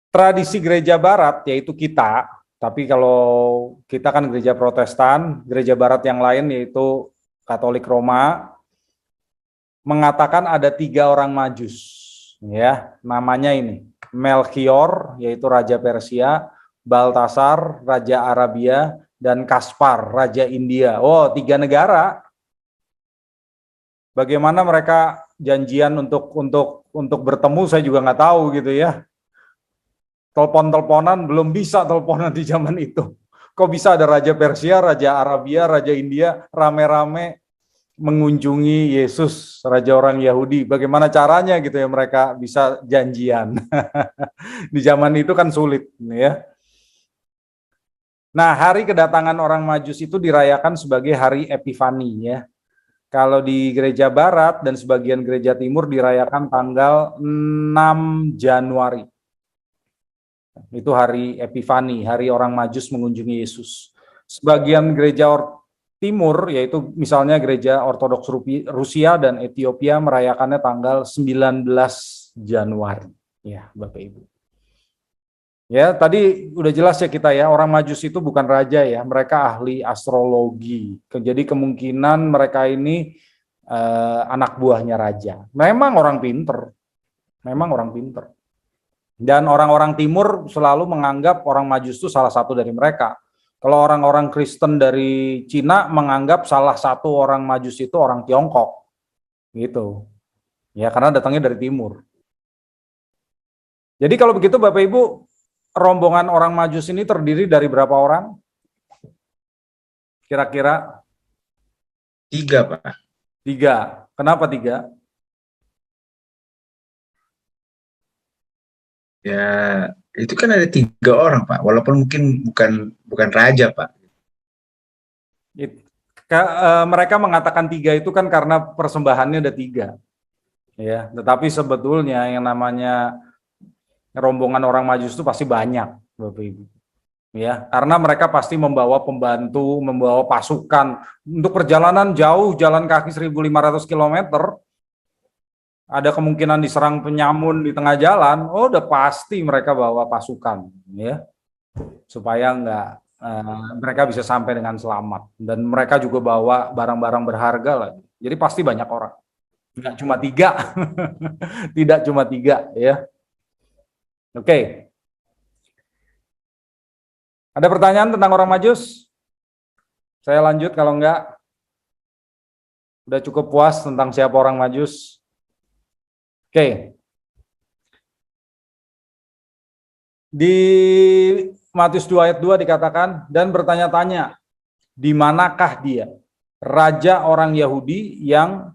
Tradisi gereja barat, yaitu kita, tapi kalau kita kan gereja Protestan, gereja barat yang lain yaitu Katolik Roma, mengatakan ada 3 orang Majus, ya, namanya ini, Melchior, yaitu Raja Persia, Baltasar, Raja Arabia, dan Kaspar, Raja India. Oh, 3 negara. Bagaimana mereka janjian untuk bertemu, saya juga nggak tahu gitu ya. Telepon-teleponan, belum bisa teleponan di zaman itu. Kok bisa ada Raja Persia, Raja Arabia, Raja India, rame-rame mengunjungi Yesus, Raja orang Yahudi. Bagaimana caranya gitu ya mereka bisa janjian. Di zaman itu kan sulit ya. Nah, hari kedatangan orang Majus itu dirayakan sebagai hari Epifani ya. Kalau di gereja barat dan sebagian gereja timur dirayakan tanggal 6 Januari. Itu hari Epifani, hari orang Majus mengunjungi Yesus. Sebagian gereja timur, yaitu misalnya gereja Ortodoks Rusia dan Ethiopia merayakannya tanggal 19 Januari. Ya, Bapak Ibu. Ya, tadi udah jelas ya kita ya, orang Majus itu bukan raja ya, mereka ahli astrologi. Jadi kemungkinan mereka ini anak buahnya raja. Memang orang pinter. Dan orang-orang timur selalu menganggap orang Majus itu salah satu dari mereka. Kalau orang-orang Kristen dari Cina menganggap salah satu orang Majus itu orang Tiongkok. Gitu. Ya, karena datangnya dari timur. Jadi kalau begitu Bapak Ibu, rombongan orang Majus ini terdiri dari berapa orang? Kira-kira? 3, Pak. 3. Kenapa 3? Ya, itu kan ada 3 orang, Pak. Walaupun mungkin bukan raja, Pak. Mereka mengatakan 3 itu kan karena persembahannya ada 3. Ya, tetapi sebetulnya yang namanya rombongan orang Majus itu pasti banyak, Bapak Ibu. Ya, karena mereka pasti membawa pembantu, membawa pasukan untuk perjalanan jauh, jalan kaki 1.500 km. Ada kemungkinan diserang penyamun di tengah jalan, oh udah pasti mereka bawa pasukan, ya, supaya mereka bisa sampai dengan selamat. Dan mereka juga bawa barang-barang berharga lagi. Jadi pasti banyak orang, nggak cuma 3, tidak cuma 3, ya. Oke. Ada pertanyaan tentang orang Majus? Saya lanjut kalau enggak. Udah cukup puas tentang siapa orang Majus? Oke. Di Matius 2 ayat 2 dikatakan, dan bertanya-tanya, di manakah dia? Raja orang Yahudi yang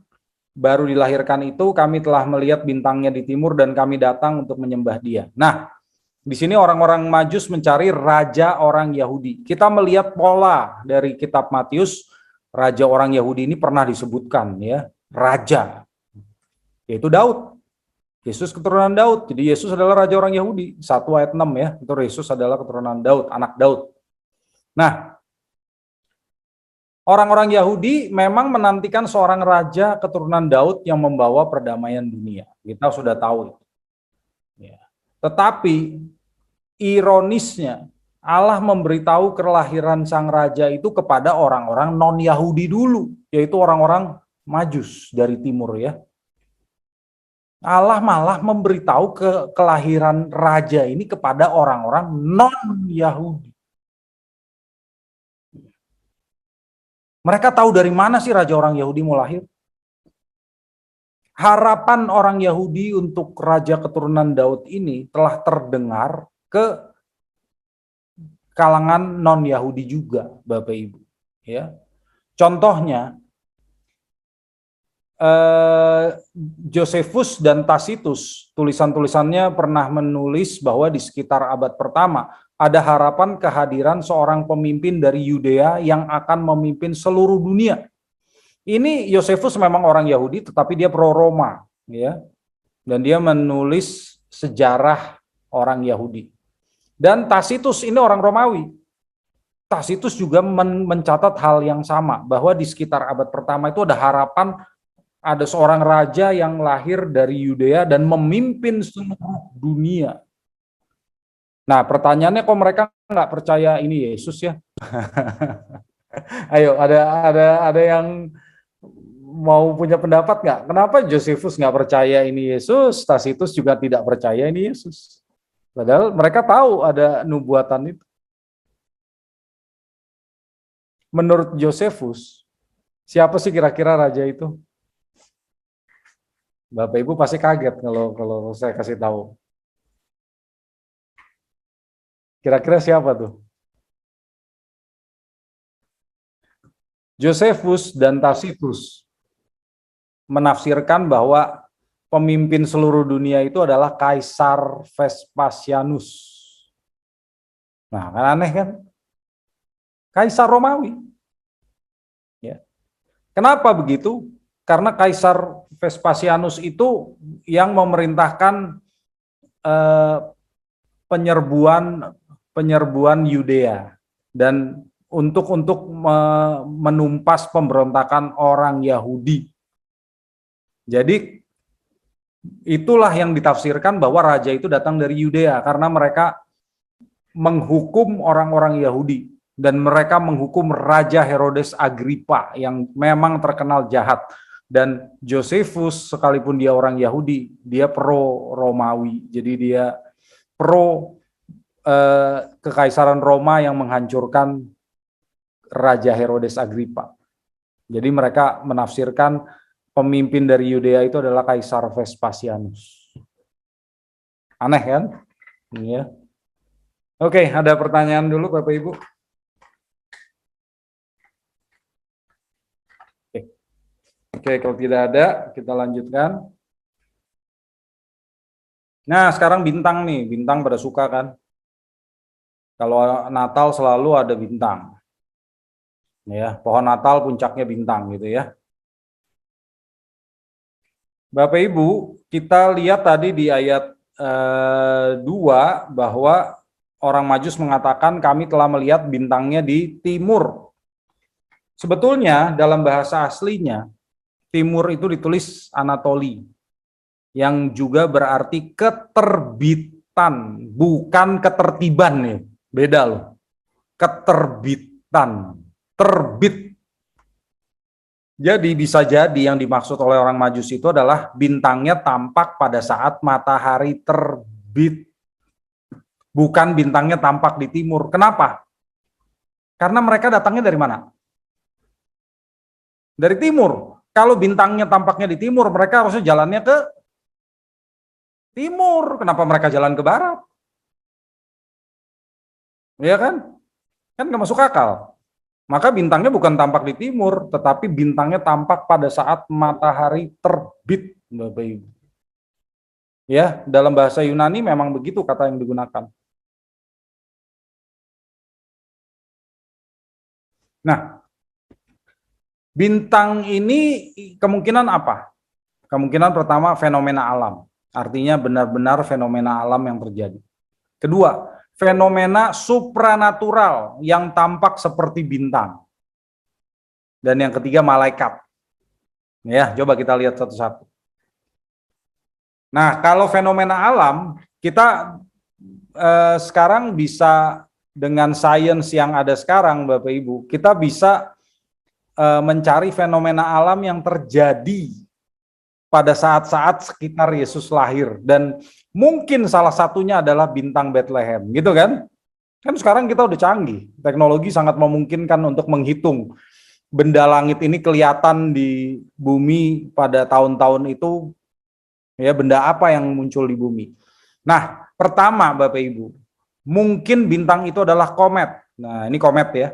baru dilahirkan itu, kami telah melihat bintangnya di timur dan kami datang untuk menyembah dia. Nah, di sini orang-orang Majus mencari raja orang Yahudi. Kita melihat pola dari kitab Matius, raja orang Yahudi ini pernah disebutkan ya, raja, yaitu Daud. Yesus keturunan Daud. Jadi Yesus adalah raja orang Yahudi. 1 ayat 6 ya, itu Yesus adalah keturunan Daud, anak Daud. Nah, orang-orang Yahudi memang menantikan seorang raja keturunan Daud yang membawa perdamaian dunia. Kita sudah tahu. Ya. Tetapi ironisnya Allah memberitahu kelahiran sang raja itu kepada orang-orang non-Yahudi dulu, yaitu orang-orang Majus dari timur ya. Allah malah memberitahu kelahiran raja ini kepada orang-orang non-Yahudi. Mereka tahu dari mana sih raja orang Yahudi mau lahir? Harapan orang Yahudi untuk raja keturunan Daud ini telah terdengar ke kalangan non-Yahudi juga, Bapak Ibu. Ya, contohnya Josephus dan Tacitus, tulisan-tulisannya pernah menulis bahwa di sekitar abad pertama ada harapan kehadiran seorang pemimpin dari Yudea yang akan memimpin seluruh dunia. Ini Josephus memang orang Yahudi, tetapi dia pro Roma, ya, dan dia menulis sejarah orang Yahudi. Dan Tacitus ini orang Romawi. Tacitus juga mencatat hal yang sama, bahwa di sekitar abad pertama itu ada harapan ada seorang raja yang lahir dari Yudea dan memimpin seluruh dunia. Nah, pertanyaannya kok mereka nggak percaya ini Yesus ya? Ayo, ada yang mau punya pendapat nggak? Kenapa Josephus nggak percaya ini Yesus? Tacitus juga tidak percaya ini Yesus. Padahal mereka tahu ada nubuatan itu. Menurut Josephus, siapa sih kira-kira raja itu? Bapak Ibu pasti kaget kalau saya kasih tahu. Kira-kira siapa tuh? Josephus dan Tacitus menafsirkan bahwa pemimpin seluruh dunia itu adalah Kaisar Vespasianus. Nah, kan aneh kan? Kaisar Romawi. Ya. Kenapa begitu? Karena Kaisar Vespasianus itu yang memerintahkan penyerbuan Yudea dan untuk menumpas pemberontakan orang Yahudi. Jadi itulah yang ditafsirkan bahwa raja itu datang dari Yudea karena mereka menghukum orang-orang Yahudi dan mereka menghukum Raja Herodes Agripa yang memang terkenal jahat. Dan Josephus sekalipun dia orang Yahudi, dia pro Romawi. Jadi dia pro kekaisaran Roma yang menghancurkan Raja Herodes Agripa. Jadi mereka menafsirkan pemimpin dari Yudea itu adalah Kaisar Vespasianus. Aneh kan? Iya. Oke, ada pertanyaan dulu Bapak Ibu? Oke, kalau tidak ada, kita lanjutkan. Nah, sekarang bintang nih, bintang pada suka kan? Kalau Natal selalu ada bintang. Ya, pohon Natal puncaknya bintang gitu ya. Bapak Ibu, kita lihat tadi di ayat 2 bahwa orang Majus mengatakan kami telah melihat bintangnya di timur. Sebetulnya dalam bahasa aslinya, timur itu ditulis Anatoli, yang juga berarti keterbitan, bukan ketertiban nih, beda loh. Keterbitan, terbit. Jadi bisa jadi yang dimaksud oleh orang Majus itu adalah bintangnya tampak pada saat matahari terbit. Bukan bintangnya tampak di timur. Kenapa? Karena mereka datangnya dari mana? Dari timur. Kalau bintangnya tampaknya di timur, mereka harusnya jalannya ke timur. Kenapa mereka jalan ke barat? Iya kan? Kan nggak masuk akal. Maka bintangnya bukan tampak di timur, tetapi bintangnya tampak pada saat matahari terbit, Bapak Ibu. Ya, dalam bahasa Yunani memang begitu kata yang digunakan. Nah, Bintang ini kemungkinan apa? Kemungkinan pertama fenomena alam. Artinya benar-benar fenomena alam yang terjadi. Kedua, fenomena supranatural yang tampak seperti bintang. Dan yang ketiga, malaikat. Ya, coba kita lihat satu-satu. Nah, kalau fenomena alam, kita sekarang bisa dengan sains yang ada sekarang, Bapak Ibu, kita bisa mencari fenomena alam yang terjadi pada saat-saat sekitar Yesus lahir, dan mungkin salah satunya adalah bintang Bethlehem, gitu kan? Kan sekarang kita udah canggih, teknologi sangat memungkinkan untuk menghitung benda langit ini kelihatan di bumi pada tahun-tahun itu, ya, benda apa yang muncul di bumi. Nah, pertama Bapak Ibu, mungkin bintang itu adalah komet. Nah, ini komet ya.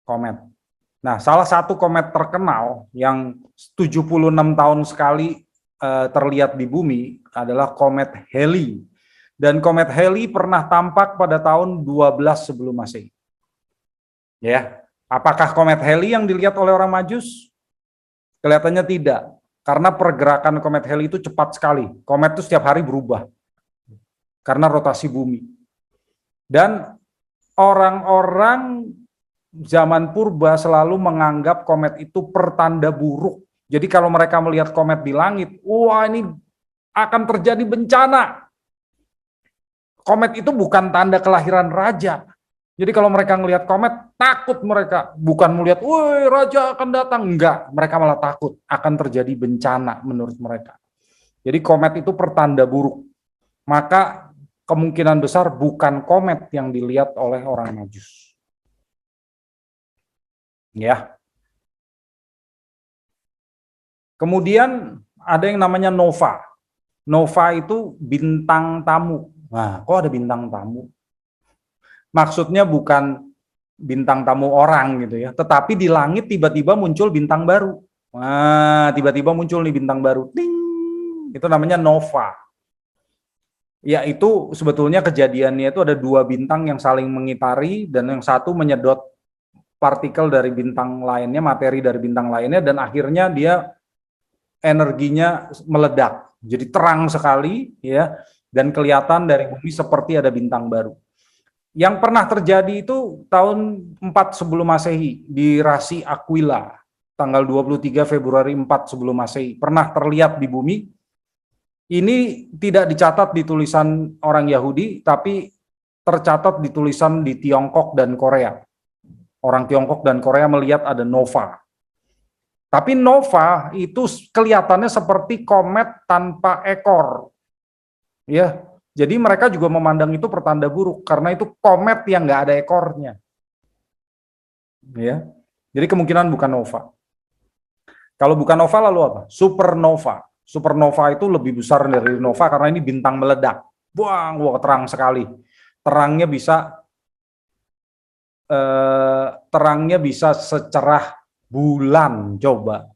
Komet. Nah, salah satu komet terkenal yang 76 tahun sekali terlihat di bumi adalah komet Halley. Dan komet Halley pernah tampak pada tahun 12 sebelum Masehi. Ya, apakah komet Halley yang dilihat oleh orang Majus? Kelihatannya tidak, karena pergerakan komet Halley itu cepat sekali. Komet itu setiap hari berubah karena rotasi bumi. Dan orang-orang zaman purba selalu menganggap komet itu pertanda buruk. Jadi kalau mereka melihat komet di langit, wah ini akan terjadi bencana. Komet itu bukan tanda kelahiran raja. Jadi kalau mereka melihat komet, takut mereka. Bukan melihat, woi raja akan datang. Enggak, mereka malah takut. Akan terjadi bencana menurut mereka. Jadi komet itu pertanda buruk. Maka kemungkinan besar bukan komet yang dilihat oleh orang Majus. Ya. Kemudian ada yang namanya nova. Nova itu bintang tamu. Nah, kok ada bintang tamu? Maksudnya bukan bintang tamu orang gitu ya, tetapi di langit tiba-tiba muncul bintang baru. Nah, tiba-tiba muncul nih bintang baru. Ding. Itu namanya nova. Ya, itu sebetulnya kejadiannya itu ada dua bintang yang saling mengitari dan yang satu menyedot partikel dari bintang lainnya, materi dari bintang lainnya, dan akhirnya dia energinya meledak. Jadi terang sekali ya, dan kelihatan dari bumi seperti ada bintang baru. Yang pernah terjadi itu tahun 4 sebelum Masehi di rasi Aquila, tanggal 23 Februari 4 sebelum Masehi, pernah terlihat di bumi. Ini tidak dicatat di tulisan orang Yahudi, tapi tercatat di tulisan di Tiongkok dan Korea. Orang Tiongkok dan Korea melihat ada nova. Tapi nova itu kelihatannya seperti komet tanpa ekor. Ya, jadi mereka juga memandang itu pertanda buruk karena itu komet yang nggak ada ekornya. Ya, jadi kemungkinan bukan nova. Kalau bukan nova lalu apa? Supernova. Supernova itu lebih besar dari nova karena ini bintang meledak. Buang, wah terang sekali. Terangnya bisa secerah bulan, coba.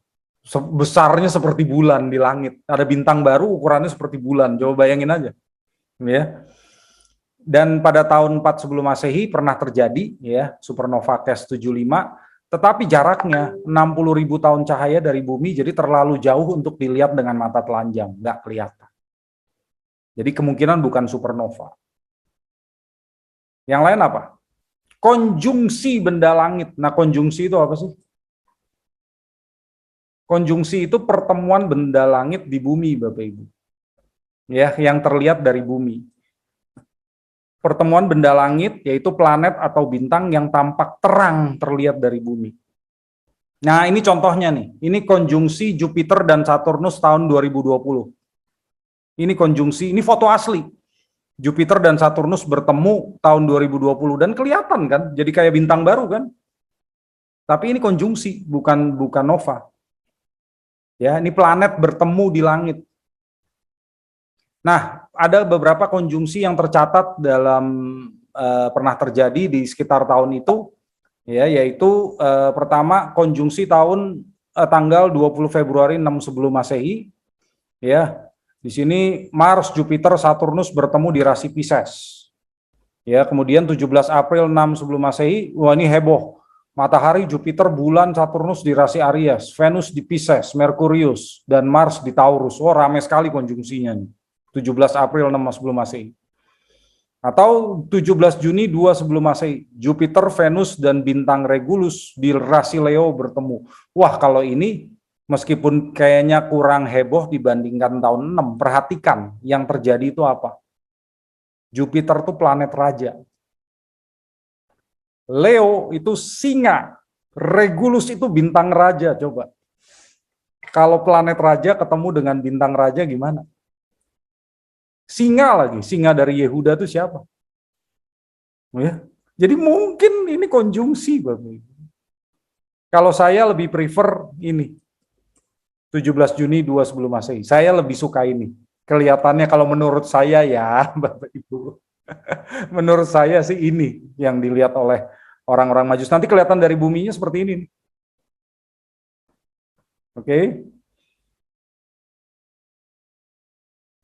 Besarnya seperti bulan di langit. Ada bintang baru ukurannya seperti bulan. Coba bayangin aja. Ya. Dan pada tahun 4 sebelum Masehi pernah terjadi ya, supernova Cas 75, tetapi jaraknya 60.000 tahun cahaya dari bumi, jadi terlalu jauh untuk dilihat dengan mata telanjang, nggak kelihatan. Jadi kemungkinan bukan supernova. Yang lain apa? Konjungsi benda langit. Nah, konjungsi itu apa sih? Konjungsi itu pertemuan benda langit di bumi, Bapak Ibu. Ya, yang terlihat dari bumi. Pertemuan benda langit yaitu planet atau bintang yang tampak terang terlihat dari bumi. Nah, ini contohnya nih. Ini konjungsi Jupiter dan Saturnus tahun 2020. Ini konjungsi, ini foto asli. Jupiter dan Saturnus bertemu tahun 2020 dan kelihatan kan, jadi kayak bintang baru kan. Tapi ini konjungsi, bukan nova. Ya, ini planet bertemu di langit. Nah, ada beberapa konjungsi yang tercatat dalam pernah terjadi di sekitar tahun itu, ya, yaitu pertama konjungsi tahun tanggal 20 Februari 6 sebelum Masehi, ya. Di sini Mars, Jupiter, Saturnus bertemu di rasi Pisces. Ya, kemudian 17 April 6 sebelum Masehi, wah ini heboh. Matahari, Jupiter, bulan, Saturnus di rasi Aries, Venus di Pisces, Merkurius, dan Mars di Taurus. Oh, ramai sekali konjungsinya nih. 17 April 6 sebelum Masehi. Atau 17 Juni 2 sebelum Masehi, Jupiter, Venus, dan bintang Regulus di rasi Leo bertemu. Wah, kalau ini meskipun kayaknya kurang heboh dibandingkan tahun 6, perhatikan yang terjadi itu apa? Jupiter itu planet raja. Leo itu singa, Regulus itu bintang raja. Coba, kalau planet raja ketemu dengan bintang raja gimana? Singa lagi, singa dari Yehuda itu siapa? Ya, jadi mungkin ini konjungsi, Bapak Ibu. Kalau saya lebih prefer ini, 17 Juni 2 sebelum Masehi. Saya lebih suka ini. Kelihatannya kalau menurut saya ya, Bapak Ibu. Menurut saya sih ini yang dilihat oleh orang-orang Majus. Nanti kelihatan dari buminya seperti ini. Oke.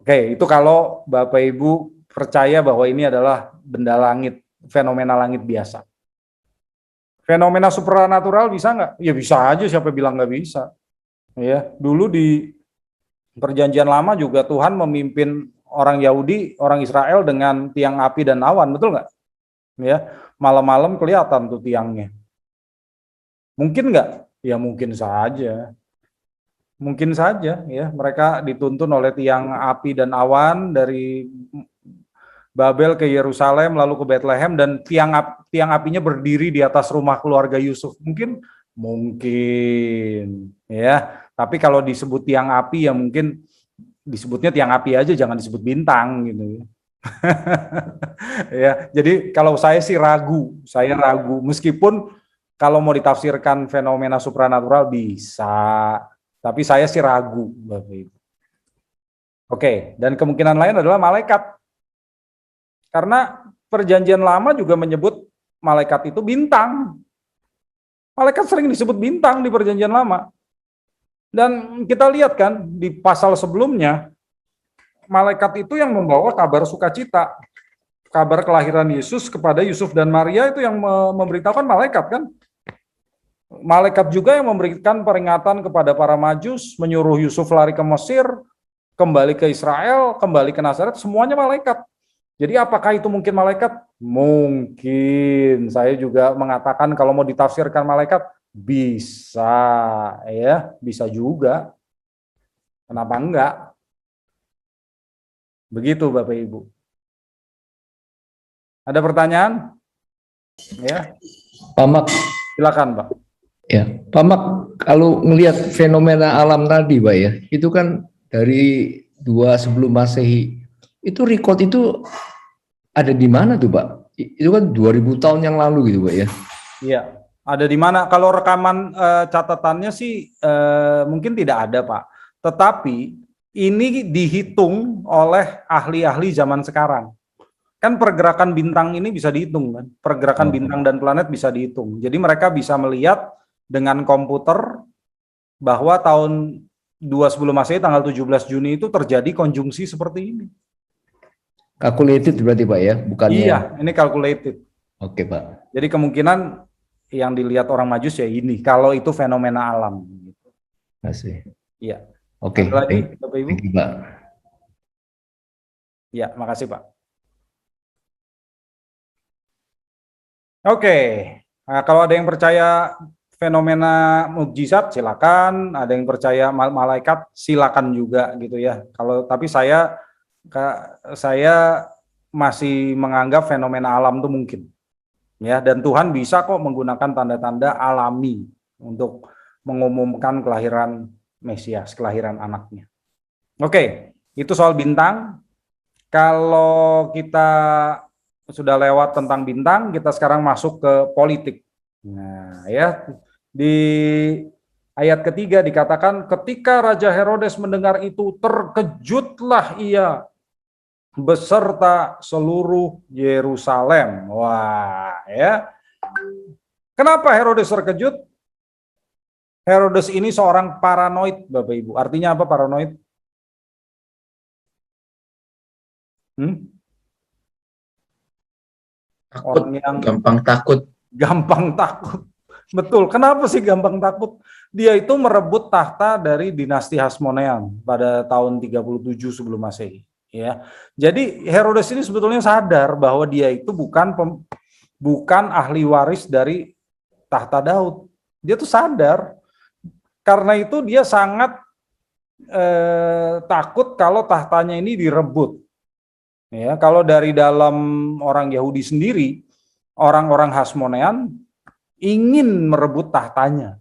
Oke, itu kalau Bapak Ibu percaya bahwa ini adalah benda langit, fenomena langit biasa. Fenomena supranatural bisa nggak? Ya bisa aja, siapa bilang nggak bisa. Ya, dulu di Perjanjian Lama juga Tuhan memimpin orang Yahudi, orang Israel dengan tiang api dan awan, betul nggak? Ya, malam-malam kelihatan tuh tiangnya. Mungkin nggak? Ya mungkin saja. Mungkin saja ya, mereka dituntun oleh tiang api dan awan dari Babel ke Yerusalem lalu ke Bethlehem, dan tiang apinya berdiri di atas rumah keluarga Yusuf. Mungkin ya. Tapi kalau disebut tiang api ya mungkin disebutnya tiang api aja, jangan disebut bintang gitu. Ya, jadi kalau saya sih ragu, meskipun kalau mau ditafsirkan fenomena supranatural bisa, tapi saya sih ragu, Bapak Ibu. Oke, dan kemungkinan lain adalah malaikat. Karena Perjanjian Lama juga menyebut malaikat itu bintang. Malaikat sering disebut bintang di Perjanjian Lama. Dan kita lihat kan di pasal sebelumnya, malaikat itu yang membawa kabar sukacita. Kabar kelahiran Yesus kepada Yusuf dan Maria itu yang memberitahukan malaikat kan. Malaikat juga yang memberikan peringatan kepada para Majus, menyuruh Yusuf lari ke Mesir, kembali ke Israel, kembali ke Nazaret, semuanya malaikat. Jadi apakah itu mungkin malaikat? Mungkin. Saya juga mengatakan kalau mau ditafsirkan malaikat, bisa ya, bisa juga. Kenapa enggak? Begitu Bapak Ibu. Ada pertanyaan? Ya. Pak Mak, Silakan, Pak. ya, Pak Mak, kalau melihat fenomena alam tadi, Pak ya, itu kan dari 2 sebelum Masehi, itu record itu ada di mana tuh, Pak? Itu kan 2000 tahun yang lalu gitu, Pak ya. Iya, ada di mana? Kalau rekaman catatannya sih mungkin tidak ada, Pak. Tetapi ini dihitung oleh ahli-ahli zaman sekarang. Kan pergerakan bintang ini bisa dihitung kan? Pergerakan bintang dan planet bisa dihitung. Jadi mereka bisa melihat dengan komputer bahwa tahun 2 sebelum Masehi tanggal 17 Juni itu terjadi konjungsi seperti ini. Calculated berarti, Pak ya, bukannya? Iya, ini calculated. Oke, Pak. Jadi kemungkinan yang dilihat orang Majus ya ini, kalau itu fenomena alam. Masih. Iya. Oke. Ada lagi, Bapak Ibu? Thank you, Pak. Ya, makasih Pak. Oke, nah, kalau ada yang percaya fenomena mukjizat silakan, ada yang percaya malaikat silakan juga gitu ya. Tapi saya masih menganggap fenomena alam itu mungkin. Ya, dan Tuhan bisa kok menggunakan tanda-tanda alami untuk mengumumkan kelahiran Mesias, kelahiran anaknya. Oke, itu soal bintang. Kalau kita sudah lewat tentang bintang, kita sekarang masuk ke politik. Nah, ya, di ayat ketiga dikatakan, ketika Raja Herodes mendengar itu, terkejutlah ia beserta seluruh Yerusalem. Wah, ya. Kenapa Herodes terkejut? Herodes ini seorang paranoid, Bapak Ibu. Artinya apa paranoid? Takut, Orang yang gampang takut. gampang takut. Betul. Kenapa sih gampang takut? Dia itu merebut tahta dari dinasti Hasmonean pada tahun 37 sebelum Masehi. Ya, jadi Herodes ini sebetulnya sadar bahwa dia itu bukan ahli waris dari tahta Daud. Dia tuh sadar. Karena itu dia sangat takut kalau tahtanya ini direbut. Ya, kalau dari dalam orang Yahudi sendiri, orang-orang Hasmonean ingin merebut tahtanya,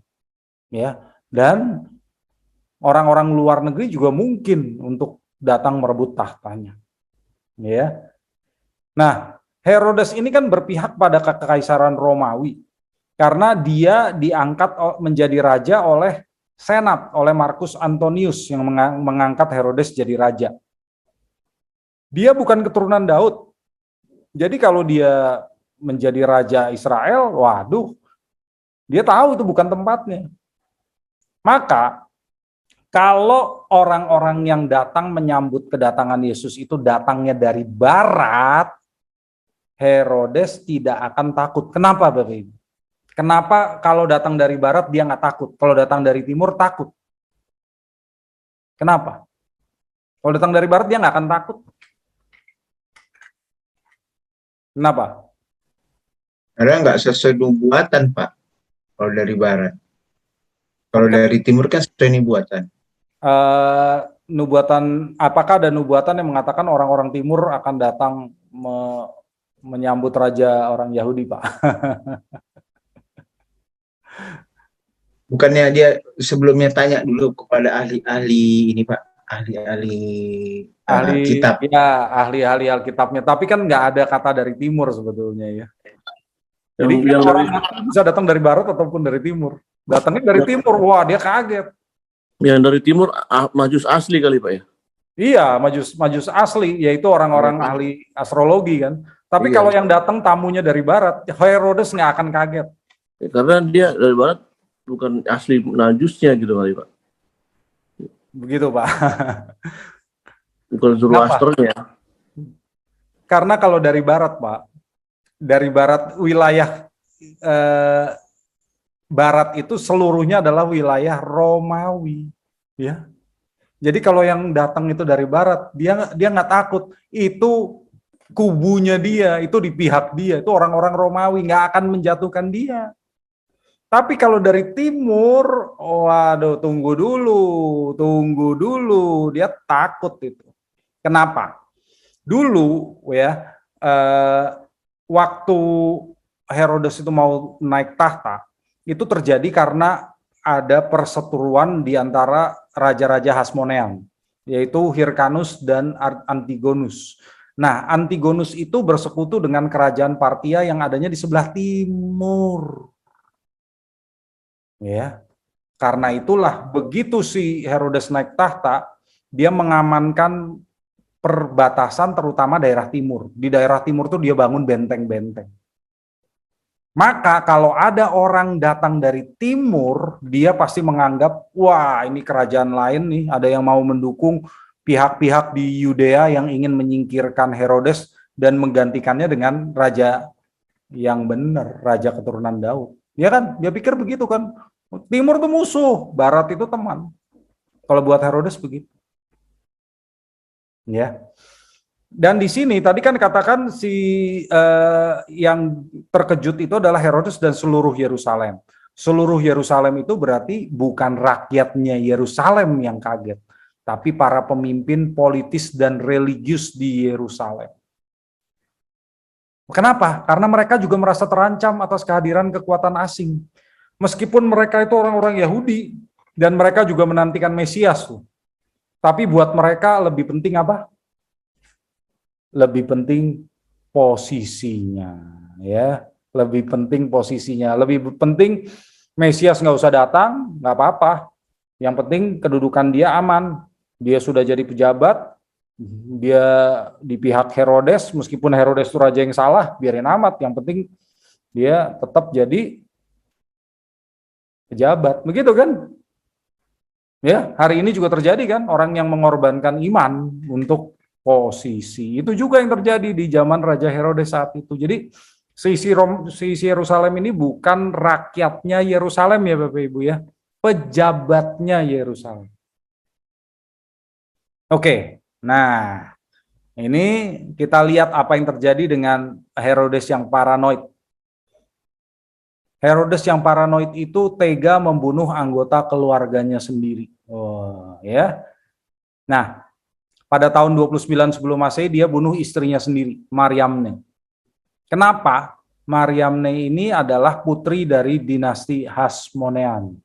ya, dan orang-orang luar negeri juga mungkin untuk datang merebut tahtanya, ya. Nah, Herodes ini kan berpihak pada kekaisaran Romawi karena dia diangkat menjadi raja oleh Senat, oleh Marcus Antonius yang mengangkat Herodes jadi raja. Dia bukan keturunan Daud, jadi kalau dia menjadi raja Israel, waduh, dia tahu itu bukan tempatnya. Maka kalau orang-orang yang datang menyambut kedatangan Yesus itu datangnya dari barat, Herodes tidak akan takut. Kenapa, Bapak Ibu? Kenapa kalau datang dari barat dia nggak takut? Kalau datang dari timur takut. Kenapa? Kalau datang dari barat dia nggak akan takut. Kenapa? Karena nggak sesuai nubuatan, Pak. Kalau dari barat. Kalau dari timur kan sesuai nubuatan. Nubuatan, apakah ada nubuatan yang mengatakan orang-orang timur akan datang menyambut raja orang Yahudi, Pak? Bukannya dia sebelumnya tanya dulu kepada ahli-ahli ini, Pak, ahli-ahli kitab. Ya, ahli-ahli Alkitabnya. Tapi kan nggak ada kata dari timur sebetulnya ya. Jadi yang orang bisa datang dari barat ataupun dari timur. Datangnya dari timur, wah dia kaget. yang dari timur majus asli kali Pak ya? Iya, majus asli, yaitu orang-orang ahli astrologi kan. Tapi Iya. kalau yang datang tamunya dari barat, Herodes nggak akan kaget. Ya, karena dia dari barat bukan asli najusnya gitu kali Pak. Begitu, Pak. Bukan Zoroasternya. Karena kalau dari barat, Pak, dari barat wilayah barat itu seluruhnya adalah wilayah Romawi, ya. Jadi kalau yang datang itu dari barat, dia nggak takut. Itu kubunya dia, itu di pihak dia, itu orang-orang Romawi nggak akan menjatuhkan dia. Tapi kalau dari timur, waduh, tunggu dulu, dia takut itu. Kenapa? Dulu ya, waktu Herodes itu mau naik tahta, itu terjadi karena ada perseteruan di antara raja-raja Hasmonean, yaitu Hyrcanus dan Antigonus. Nah, Antigonus itu bersekutu dengan kerajaan Partia yang adanya di sebelah timur. Ya, karena itulah begitu si Herodes naik tahta, dia mengamankan perbatasan terutama daerah timur. Di daerah timur tuh dia bangun benteng-benteng. Maka kalau ada orang datang dari timur, dia pasti menganggap, wah ini kerajaan lain nih, ada yang mau mendukung pihak-pihak di Yudea yang ingin menyingkirkan Herodes dan menggantikannya dengan raja yang benar, raja keturunan Daud. Ya kan, dia pikir begitu kan, timur itu musuh, barat itu teman. Kalau buat Herodes begitu. Ya. Dan di sini tadi kan katakan yang terkejut itu adalah Herodes dan seluruh Yerusalem. Seluruh Yerusalem itu berarti bukan rakyatnya Yerusalem yang kaget, tapi para pemimpin politis dan religius di Yerusalem. Kenapa? Karena mereka juga merasa terancam atas kehadiran kekuatan asing. Meskipun mereka itu orang-orang Yahudi dan mereka juga menantikan Mesias tuh. Tapi buat mereka lebih penting apa? Lebih penting posisinya, ya. Lebih penting posisinya. Lebih penting Mesias nggak usah datang, nggak apa-apa. Yang penting kedudukan dia aman. Dia sudah jadi pejabat, dia di pihak Herodes, meskipun Herodes itu raja yang salah, biarin amat. Yang penting dia tetap jadi pejabat. Begitu kan? Ya, hari ini juga terjadi kan, orang yang mengorbankan iman untuk posisi. Itu juga yang terjadi di zaman Raja Herodes saat itu. Jadi Sisi Yerusalem ini bukan rakyatnya Yerusalem ya Bapak Ibu ya, pejabatnya Yerusalem. Oke, nah ini kita lihat apa yang terjadi dengan Herodes yang paranoid. Herodes yang paranoid itu tega membunuh anggota keluarganya sendiri. Oh, ya. Nah, pada tahun 29 sebelum Masehi dia bunuh istrinya sendiri, Maryamne. Kenapa? Maryamne ini adalah putri dari dinasti Hasmonean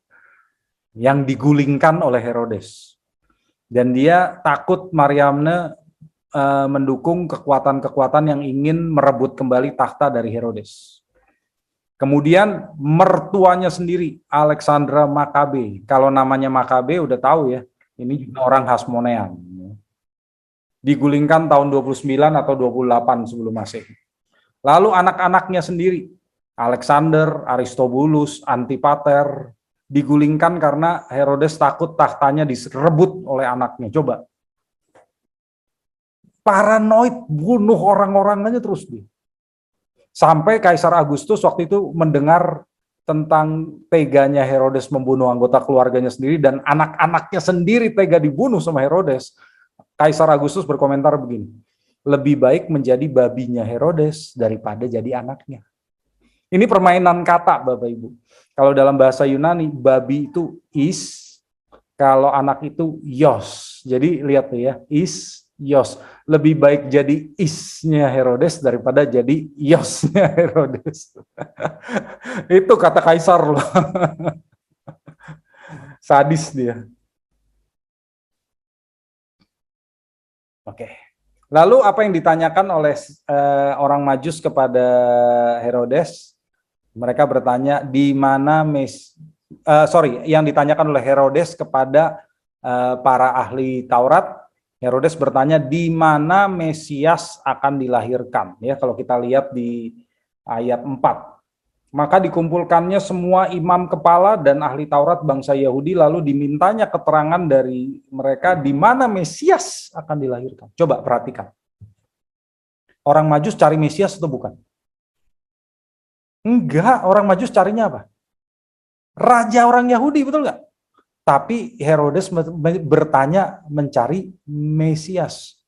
yang digulingkan oleh Herodes. Dan dia takut Maryamne mendukung kekuatan-kekuatan yang ingin merebut kembali takhta dari Herodes. Kemudian mertuanya sendiri, Alexandra Makabe. Kalau namanya Makabe udah tahu ya, ini juga orang Hasmonean. Digulingkan tahun 29 atau 28 sebelum Masehi. Lalu anak-anaknya sendiri, Alexander, Aristobulus, Antipater, digulingkan karena Herodes takut tahtanya direbut oleh anaknya. Coba. Paranoid, bunuh orang-orang aja terus dia. Sampai Kaisar Agustus waktu itu mendengar tentang teganya Herodes membunuh anggota keluarganya sendiri dan anak-anaknya sendiri tega dibunuh sama Herodes. Kaisar Agustus berkomentar begini, lebih baik menjadi babinya Herodes daripada jadi anaknya. Ini permainan kata Bapak Ibu. Kalau dalam bahasa Yunani, babi itu is, kalau anak itu yos. Jadi lihat tuh ya, is, yos. Lebih baik jadi isnya Herodes daripada jadi yosnya Herodes. Itu kata Kaisar loh. Sadis dia. Oke. Lalu apa yang ditanyakan oleh orang Majus kepada Herodes? Mereka bertanya di mana yang ditanyakan oleh Herodes kepada para ahli Taurat. Herodes bertanya di mana Mesias akan dilahirkan. Ya, kalau kita lihat di ayat 4. Maka dikumpulkannya semua imam kepala dan ahli Taurat bangsa Yahudi, lalu dimintanya keterangan dari mereka di mana Mesias akan dilahirkan. Coba perhatikan. Orang Majus cari Mesias atau bukan? Enggak, orang Majus carinya apa? Raja orang Yahudi, betul nggak? Tapi Herodes bertanya mencari Mesias.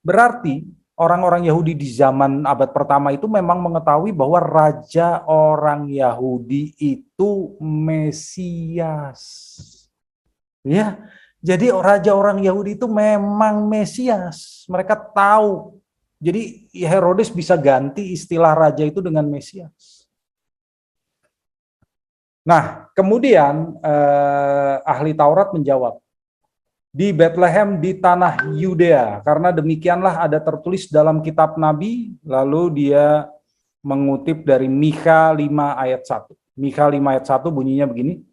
Berarti orang-orang Yahudi di zaman abad pertama itu memang mengetahui bahwa raja orang Yahudi itu Mesias. Ya, jadi raja orang Yahudi itu memang Mesias. Mereka tahu. Jadi Herodes bisa ganti istilah raja itu dengan Mesias. Nah, kemudian ahli Taurat menjawab, di Bethlehem di tanah Yudea, karena demikianlah ada tertulis dalam kitab Nabi, lalu dia mengutip dari Mikha 5 ayat 1. Mikha 5 ayat 1 bunyinya begini,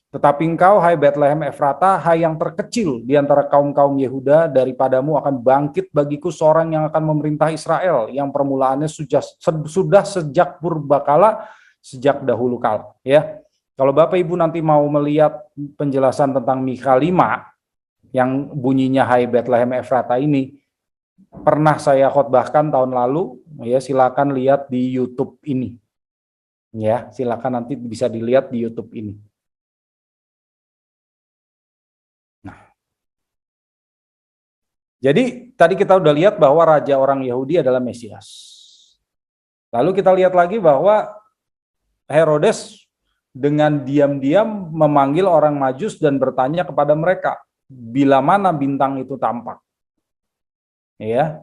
tetapi engkau, hai Bethlehem Efrata, hai yang terkecil di antara kaum-kaum Yehuda, daripadamu akan bangkit bagiku seorang yang akan memerintah Israel, yang permulaannya sudah sejak purbakala, sejak dahulu kala. Ya. Kalau Bapak Ibu nanti mau melihat penjelasan tentang Mikha 5 yang bunyinya Hai Bethlehem Efrata ini, pernah saya khotbahkan tahun lalu, ya silakan lihat di YouTube ini. Ya, silakan nanti bisa dilihat di YouTube ini. Nah. Jadi tadi kita udah lihat bahwa raja orang Yahudi adalah Mesias. Lalu kita lihat lagi bahwa Herodes dengan diam-diam memanggil orang Majus dan bertanya kepada mereka, bila mana bintang itu tampak. Ya.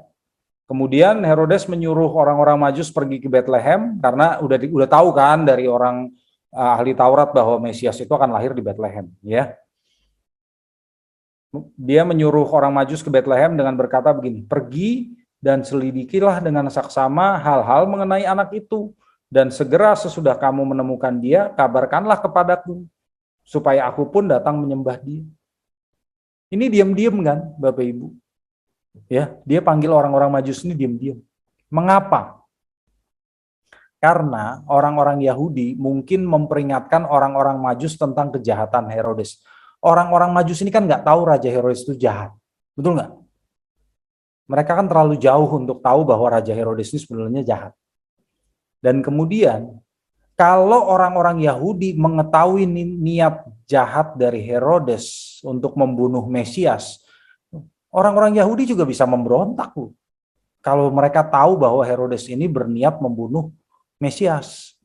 Kemudian Herodes menyuruh orang-orang Majus pergi ke Bethlehem karena udah tahu kan dari orang ahli Taurat bahwa Mesias itu akan lahir di Bethlehem, ya. Dia menyuruh orang Majus ke Bethlehem dengan berkata begini, pergi dan selidikilah dengan saksama hal-hal mengenai anak itu. Dan segera sesudah kamu menemukan dia, kabarkanlah kepadaku, supaya aku pun datang menyembah dia. Ini diam-diam kan, Bapak Ibu? Ya, dia panggil orang-orang Majus ini diam-diam. Mengapa? Karena orang-orang Yahudi mungkin memperingatkan orang-orang Majus tentang kejahatan Herodes. Orang-orang Majus ini kan nggak tahu Raja Herodes itu jahat. Betul nggak? Mereka kan terlalu jauh untuk tahu bahwa Raja Herodes ini sebenarnya jahat. Dan kemudian kalau orang-orang Yahudi mengetahui niat jahat dari Herodes untuk membunuh Mesias, orang-orang Yahudi juga bisa memberontak loh. Kalau mereka tahu bahwa Herodes ini berniat membunuh Mesias.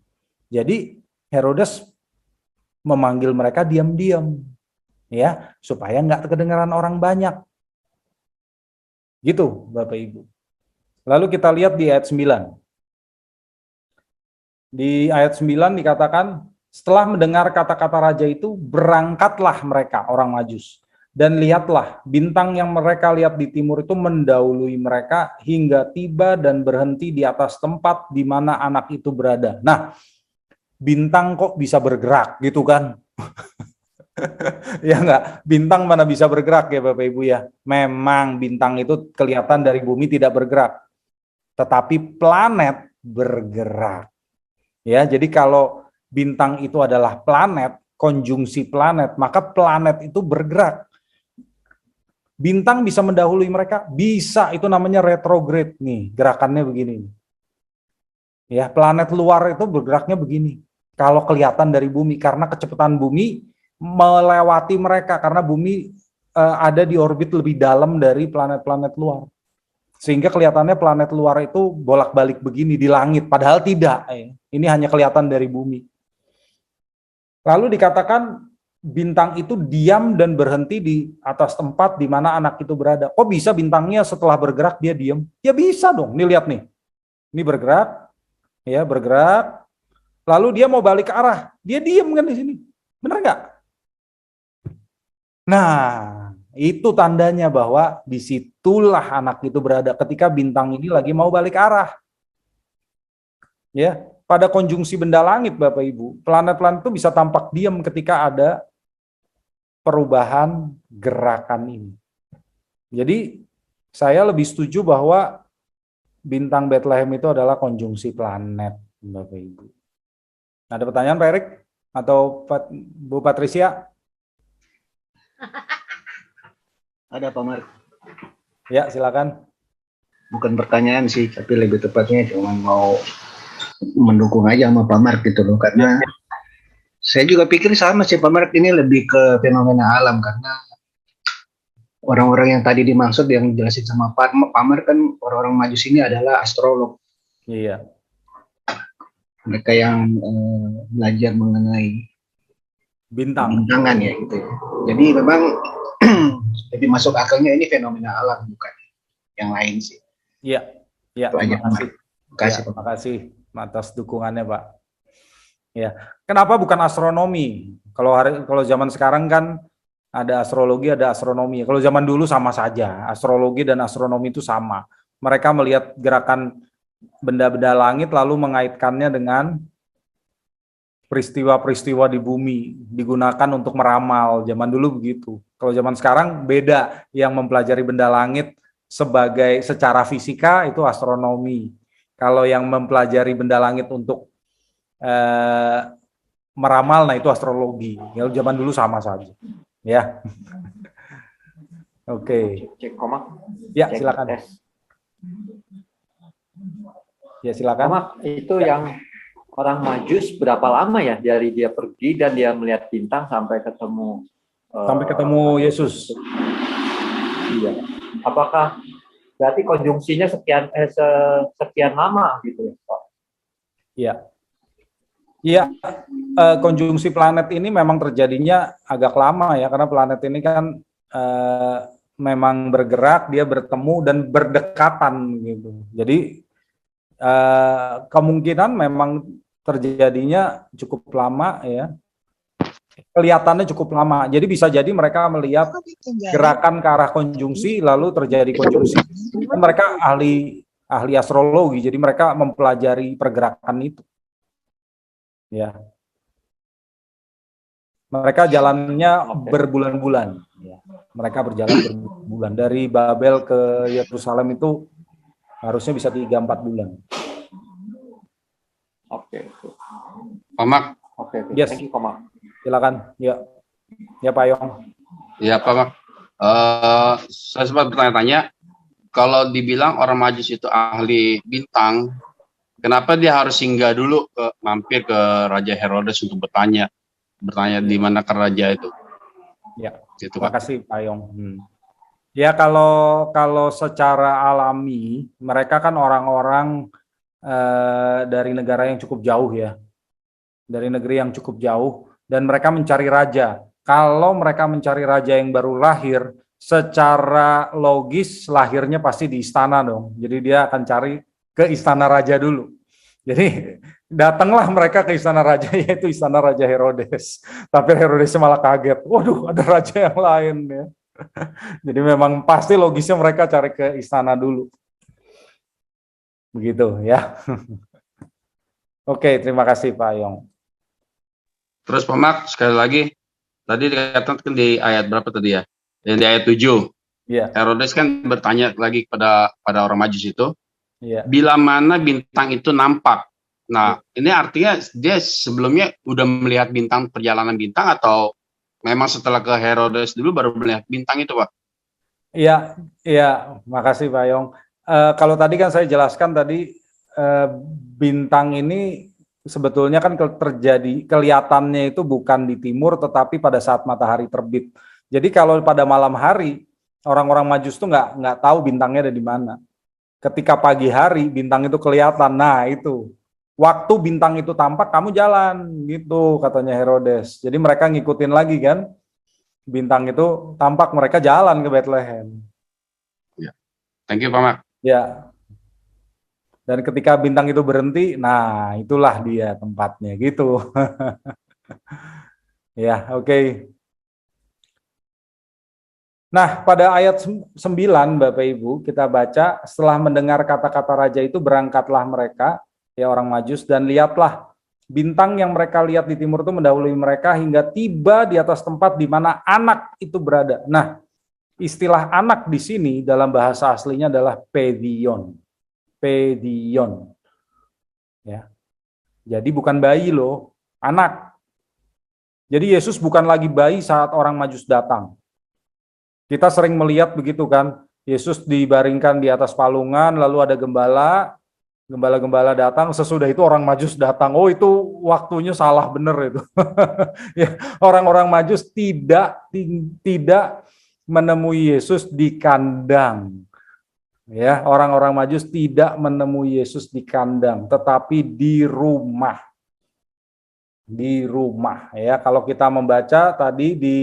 Jadi Herodes memanggil mereka diam-diam, ya, supaya nggak kedengaran orang banyak. Gitu, Bapak Ibu. Lalu kita lihat di ayat 9. Di ayat 9 dikatakan, setelah mendengar kata-kata raja itu, berangkatlah mereka, orang Majus. Dan lihatlah, bintang yang mereka lihat di timur itu mendahului mereka hingga tiba dan berhenti di atas tempat di mana anak itu berada. Nah, bintang kok bisa bergerak gitu kan? Ya enggak? Bintang mana bisa bergerak ya Bapak Ibu ya? Memang bintang itu kelihatan dari bumi tidak bergerak. Tetapi planet bergerak. Ya, jadi kalau bintang itu adalah planet, konjungsi planet, maka planet itu bergerak. Bintang bisa mendahului mereka, bisa, itu namanya retrograde nih, gerakannya begini. Ya, planet luar itu bergeraknya begini. Kalau kelihatan dari bumi, karena kecepatan bumi melewati mereka, karena bumi ada di orbit lebih dalam dari planet-planet luar. Sehingga kelihatannya planet luar itu bolak-balik begini di langit, padahal tidak. Ini hanya kelihatan dari bumi. Lalu dikatakan bintang itu diam dan berhenti di atas tempat di mana anak itu berada. Kok bisa bintangnya setelah bergerak dia diam? Ya bisa dong. Nih lihat nih. Ini bergerak, ya bergerak. Lalu dia mau balik ke arah, dia diam kan di sini. Benar nggak? Nah, itu tandanya bahwa disitulah anak itu berada ketika bintang ini lagi mau balik arah. Ya, pada konjungsi benda langit Bapak Ibu, planet-planet itu bisa tampak diam ketika ada perubahan gerakan ini. Jadi saya lebih setuju bahwa bintang Bethlehem itu adalah konjungsi planet Bapak Ibu. Ada pertanyaan Pak Erik atau Bu Patricia? Ada Pak Mark. Ya, silakan. Bukan pertanyaan sih, tapi lebih tepatnya cuma mau mendukung aja sama Pak Mark gitu loh. Karena saya juga pikir sama sih Pak Mark, ini lebih ke fenomena alam. Karena orang-orang yang tadi dimaksud yang jelasin sama Pak Mark kan orang-orang Majus ini adalah astrolog. Iya. Mereka yang belajar mengenai bintangan ya gitu. Jadi memang lebih masuk akalnya ini fenomena alam bukan yang lain sih. Iya, iya. Terima kasih. Terima kasih, ya, terima kasih atas dukungannya, Pak. Ya, kenapa bukan astronomi? Kalau zaman sekarang kan ada astrologi, ada astronomi. Kalau zaman dulu sama saja, astrologi dan astronomi itu sama. Mereka melihat gerakan benda-benda langit lalu mengaitkannya dengan peristiwa-peristiwa di bumi, digunakan untuk meramal. Zaman dulu begitu. Kalau zaman sekarang beda, yang mempelajari benda langit secara fisika itu astronomi. Kalau yang mempelajari benda langit untuk meramal, nah itu astrologi. Ya, zaman dulu sama saja. Ya. Oke. Cek komak. Ya, cek silakan. tes. Ya, silakan. Komak, itu yang orang Majus berapa lama ya dari dia pergi dan dia melihat bintang sampai ketemu Yesus? Iya. Apakah berarti konjungsinya sekian lama gitu? Iya. Iya, konjungsi planet ini memang terjadinya agak lama ya, karena planet ini kan memang bergerak, dia bertemu dan berdekatan gitu. Jadi kemungkinan memang terjadinya cukup lama ya, kelihatannya cukup lama. Jadi bisa jadi mereka melihat gerakan ke arah konjungsi lalu terjadi konjungsi. Mereka ahli astrologi, jadi mereka mempelajari pergerakan itu. Ya, mereka jalannya berbulan-bulan. Ya. Mereka berjalan berbulan dari Babel ke Yerusalem itu harusnya bisa 3-4 bulan. Oke. Pak Mak. Oke. Yes. Thank you, Pak Mak. Silakan. Ya. Ya, Pak Yong. Ya, Pak Mak. Saya sempat bertanya-tanya, kalau dibilang orang Majus itu ahli bintang, Kenapa dia harus singgah dulu mampir ke Raja Herodes untuk bertanya di mana raja itu? Ya, Gitu, terima Pak. kasih Pak Yong. Ya kalau secara alami mereka kan orang-orang dari negara yang cukup jauh ya, dari negeri yang cukup jauh, dan mereka mencari raja. Kalau mereka mencari raja yang baru lahir, secara logis lahirnya pasti di istana dong. Jadi dia akan cari ke istana raja dulu. Jadi datanglah mereka ke istana raja, yaitu istana Raja Herodes. Tapi Herodesnya malah kaget. Waduh, ada raja yang lain ya. Jadi memang pasti logisnya mereka cari ke istana dulu. Begitu ya. Oke, terima kasih Pak Yong. Terus Pak Mak, sekali lagi, tadi dikatakan di ayat berapa tadi ya? Yang di ayat 7. Iya. Herodes kan bertanya lagi pada orang Majus itu, Iya. bila mana bintang itu nampak. Nah, ini artinya dia sebelumnya udah melihat bintang, perjalanan bintang, atau memang setelah ke Herodes dulu baru melihat bintang itu, Pak? Iya, iya, makasih Pak Yong. Kalau tadi kan saya jelaskan tadi bintang ini sebetulnya kan terjadi, kelihatannya itu bukan di timur tetapi pada saat matahari terbit. Jadi kalau pada malam hari orang-orang Majus tuh nggak tahu bintangnya ada di mana. Ketika pagi hari bintang itu kelihatan, nah itu waktu bintang itu tampak kamu jalan gitu katanya Herodes. Jadi mereka ngikutin lagi kan. Bintang itu tampak, mereka jalan ke Bethlehem. Ya. Thank you Pak Mak. Ya. Dan ketika bintang itu berhenti, nah itulah dia tempatnya gitu. Ya, oke. Nah, pada ayat 9 Bapak Ibu, kita baca, setelah mendengar kata-kata raja itu berangkatlah mereka, ya orang Majus, dan lihatlah bintang yang mereka lihat di timur itu mendahului mereka hingga tiba di atas tempat di mana anak itu berada. Nah, istilah anak di sini dalam bahasa aslinya adalah pedion. Pedion. Ya. Jadi bukan bayi loh, anak. Jadi Yesus bukan lagi bayi saat orang Majus datang. Kita sering melihat begitu kan, Yesus dibaringkan di atas palungan, lalu ada gembala datang, sesudah itu orang Majus datang. Oh, itu waktunya salah bener itu. Ya, orang-orang Majus tidak menemui Yesus di kandang. Ya, orang-orang Majus tidak menemui Yesus di kandang, tetapi di rumah. Di rumah ya. Kalau kita membaca tadi di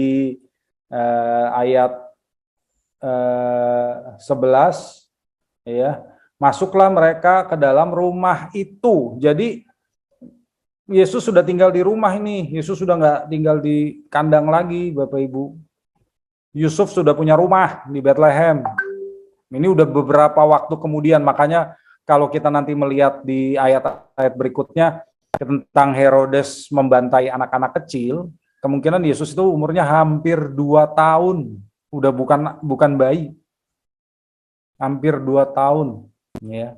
ayat 11 ya, masuklah mereka ke dalam rumah itu. Jadi Yesus sudah tinggal di rumah ini. Yesus sudah nggak tinggal di kandang lagi, Bapak Ibu. Yusuf sudah punya rumah di Bethlehem. Ini udah beberapa waktu kemudian. Makanya kalau kita nanti melihat di ayat-ayat berikutnya tentang Herodes membantai anak-anak kecil, kemungkinan Yesus itu umurnya hampir 2 tahun. Udah bukan bayi. Hampir 2 tahun. Ya.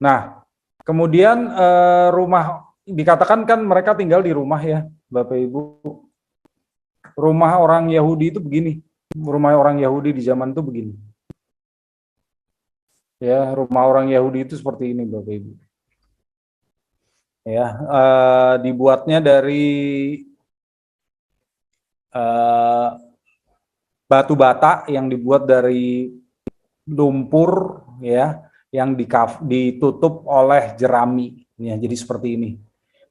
Nah, kemudian rumah, dikatakan kan mereka tinggal di rumah ya, Bapak Ibu. Rumah orang Yahudi itu begini. Rumah orang Yahudi di zaman itu begini. Ya, rumah orang Yahudi itu seperti ini, Bapak Ibu. Ya, dibuatnya dari batu bata yang dibuat dari lumpur ya, yang ditutup oleh jerami ya, jadi seperti ini.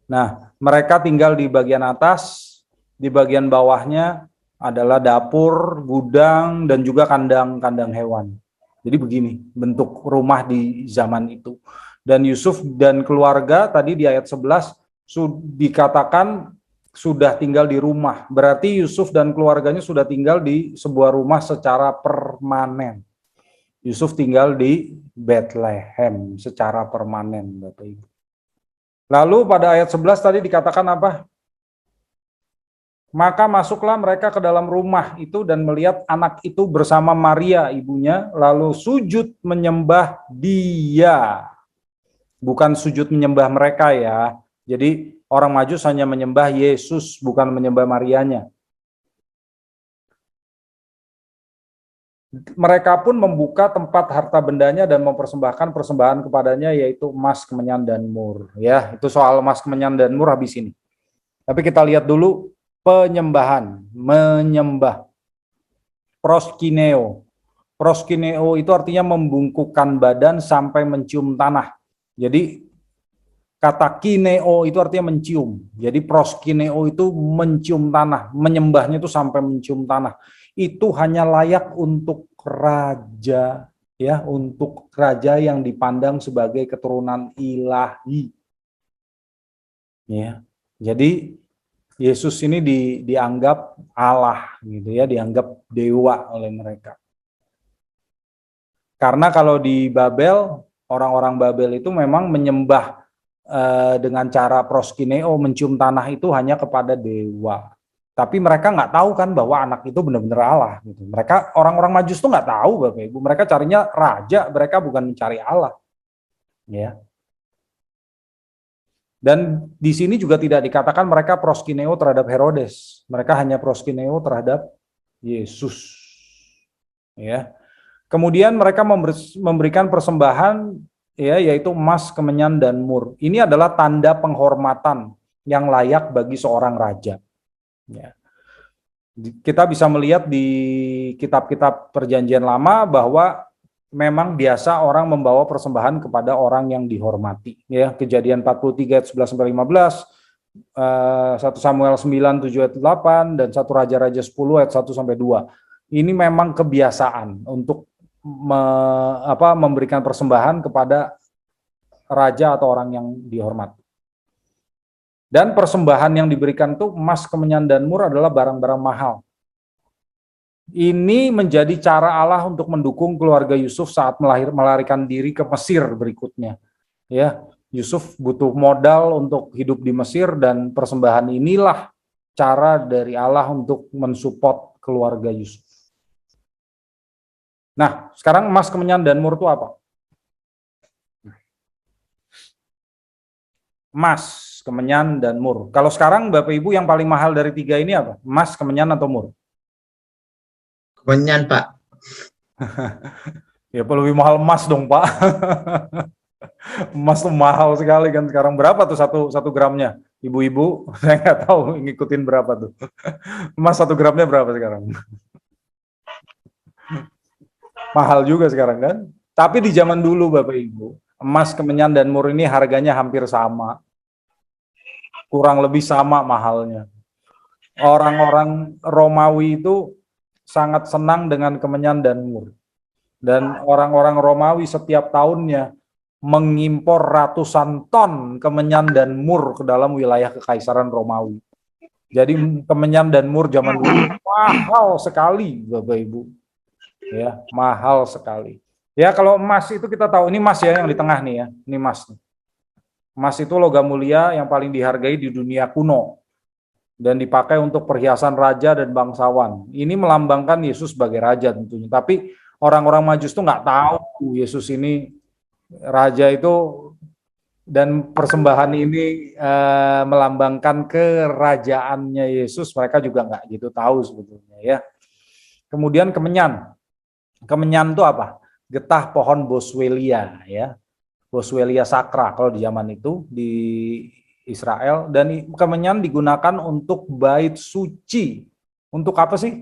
Nah, mereka tinggal di bagian atas, di bagian bawahnya adalah dapur, gudang, dan juga kandang-kandang hewan. Jadi begini bentuk rumah di zaman itu. Dan Yusuf dan keluarga tadi di ayat 11 dikatakan sudah tinggal di rumah. Berarti Yusuf dan keluarganya sudah tinggal di sebuah rumah secara permanen. Yusuf tinggal di Bethlehem secara permanen, Bapak Ibu. Lalu pada ayat 11 tadi dikatakan apa? Maka masuklah mereka ke dalam rumah itu dan melihat anak itu bersama Maria ibunya, lalu sujud menyembah dia. Bukan sujud menyembah mereka ya. Jadi orang Majus hanya menyembah Yesus, bukan menyembah Marianya. Mereka pun membuka tempat harta bendanya dan mempersembahkan persembahan kepadanya, yaitu emas, kemenyan, dan mur. Ya, itu soal emas, kemenyan, dan mur habis ini. Tapi kita lihat dulu penyembahan, menyembah. Proskineo. Proskineo itu artinya membungkukkan badan sampai mencium tanah. Jadi kata kineo itu artinya mencium. Jadi proskineo itu mencium tanah, menyembahnya itu sampai mencium tanah. Itu hanya layak untuk raja, ya, untuk raja yang dipandang sebagai keturunan ilahi. Ya. Jadi Yesus ini dianggap Allah gitu ya, dianggap dewa oleh mereka. Karena kalau di Babel, orang-orang Babel itu memang menyembah dengan cara proskineo, mencium tanah itu hanya kepada dewa. Tapi mereka nggak tahu kan bahwa anak itu benar-benar Allah. Gitu. Mereka orang-orang Majus tuh nggak tahu, Bapak Ibu. Mereka carinya raja, mereka bukan mencari Allah. Ya. Dan di sini juga tidak dikatakan mereka proskineo terhadap Herodes. Mereka hanya proskineo terhadap Yesus. Ya. Kemudian mereka memberikan persembahan, ya, yaitu emas, kemenyan, dan mur. Ini adalah tanda penghormatan yang layak bagi seorang raja. Ya. Kita bisa melihat di kitab-kitab Perjanjian Lama bahwa memang biasa orang membawa persembahan kepada orang yang dihormati. Ya, Kejadian 43 ayat 11 sampai 15, 1 Samuel 9 7 ayat 8, dan 1 Raja-Raja 10 ayat 1 sampai 2. Ini memang kebiasaan untuk memberikan persembahan kepada raja atau orang yang dihormati. Dan persembahan yang diberikan itu emas, kemenyan, dan mur adalah barang-barang mahal. Ini menjadi cara Allah untuk mendukung keluarga Yusuf saat melarikan diri ke Mesir berikutnya. Ya, Yusuf butuh modal untuk hidup di Mesir, dan persembahan inilah cara dari Allah untuk mensupport keluarga Yusuf. Nah, sekarang emas, kemenyan, dan mur itu apa? Emas, kemenyan, dan mur. Kalau sekarang Bapak Ibu yang paling mahal dari tiga ini apa? Emas, kemenyan, atau mur? Kemenyan, Pak. Ya lebih mahal emas dong, Pak. Emas tuh mahal sekali kan sekarang. Berapa tuh satu gramnya? Ibu-ibu, saya nggak tahu ngikutin berapa tuh. Emas 1 gramnya berapa sekarang? Mahal juga sekarang kan? Tapi di zaman dulu Bapak Ibu, emas, kemenyan, dan mur ini harganya hampir sama. Kurang lebih sama mahalnya. Orang-orang Romawi itu sangat senang dengan kemenyan dan mur. Dan orang-orang Romawi setiap tahunnya mengimpor ratusan ton kemenyan dan mur ke dalam wilayah Kekaisaran Romawi. Jadi kemenyan dan mur zaman dulu mahal sekali, Bapak Ibu. Ya, mahal sekali. Ya, kalau emas itu kita tahu, ini emas ya yang di tengah nih ya, ini emas. Emas itu logam mulia yang paling dihargai di dunia kuno dan dipakai untuk perhiasan raja dan bangsawan. Ini melambangkan Yesus sebagai raja tentunya. Tapi orang-orang Majus tuh nggak tahu Yesus ini raja itu, dan persembahan ini melambangkan kerajaannya Yesus. Mereka juga nggak gitu tahu sebetulnya ya. Kemudian kemenyan. Kemenyan itu apa? Getah pohon boswellia ya. Boswellia sakra kalau di zaman itu di Israel, dan kemenyan digunakan untuk bait suci. Untuk apa sih?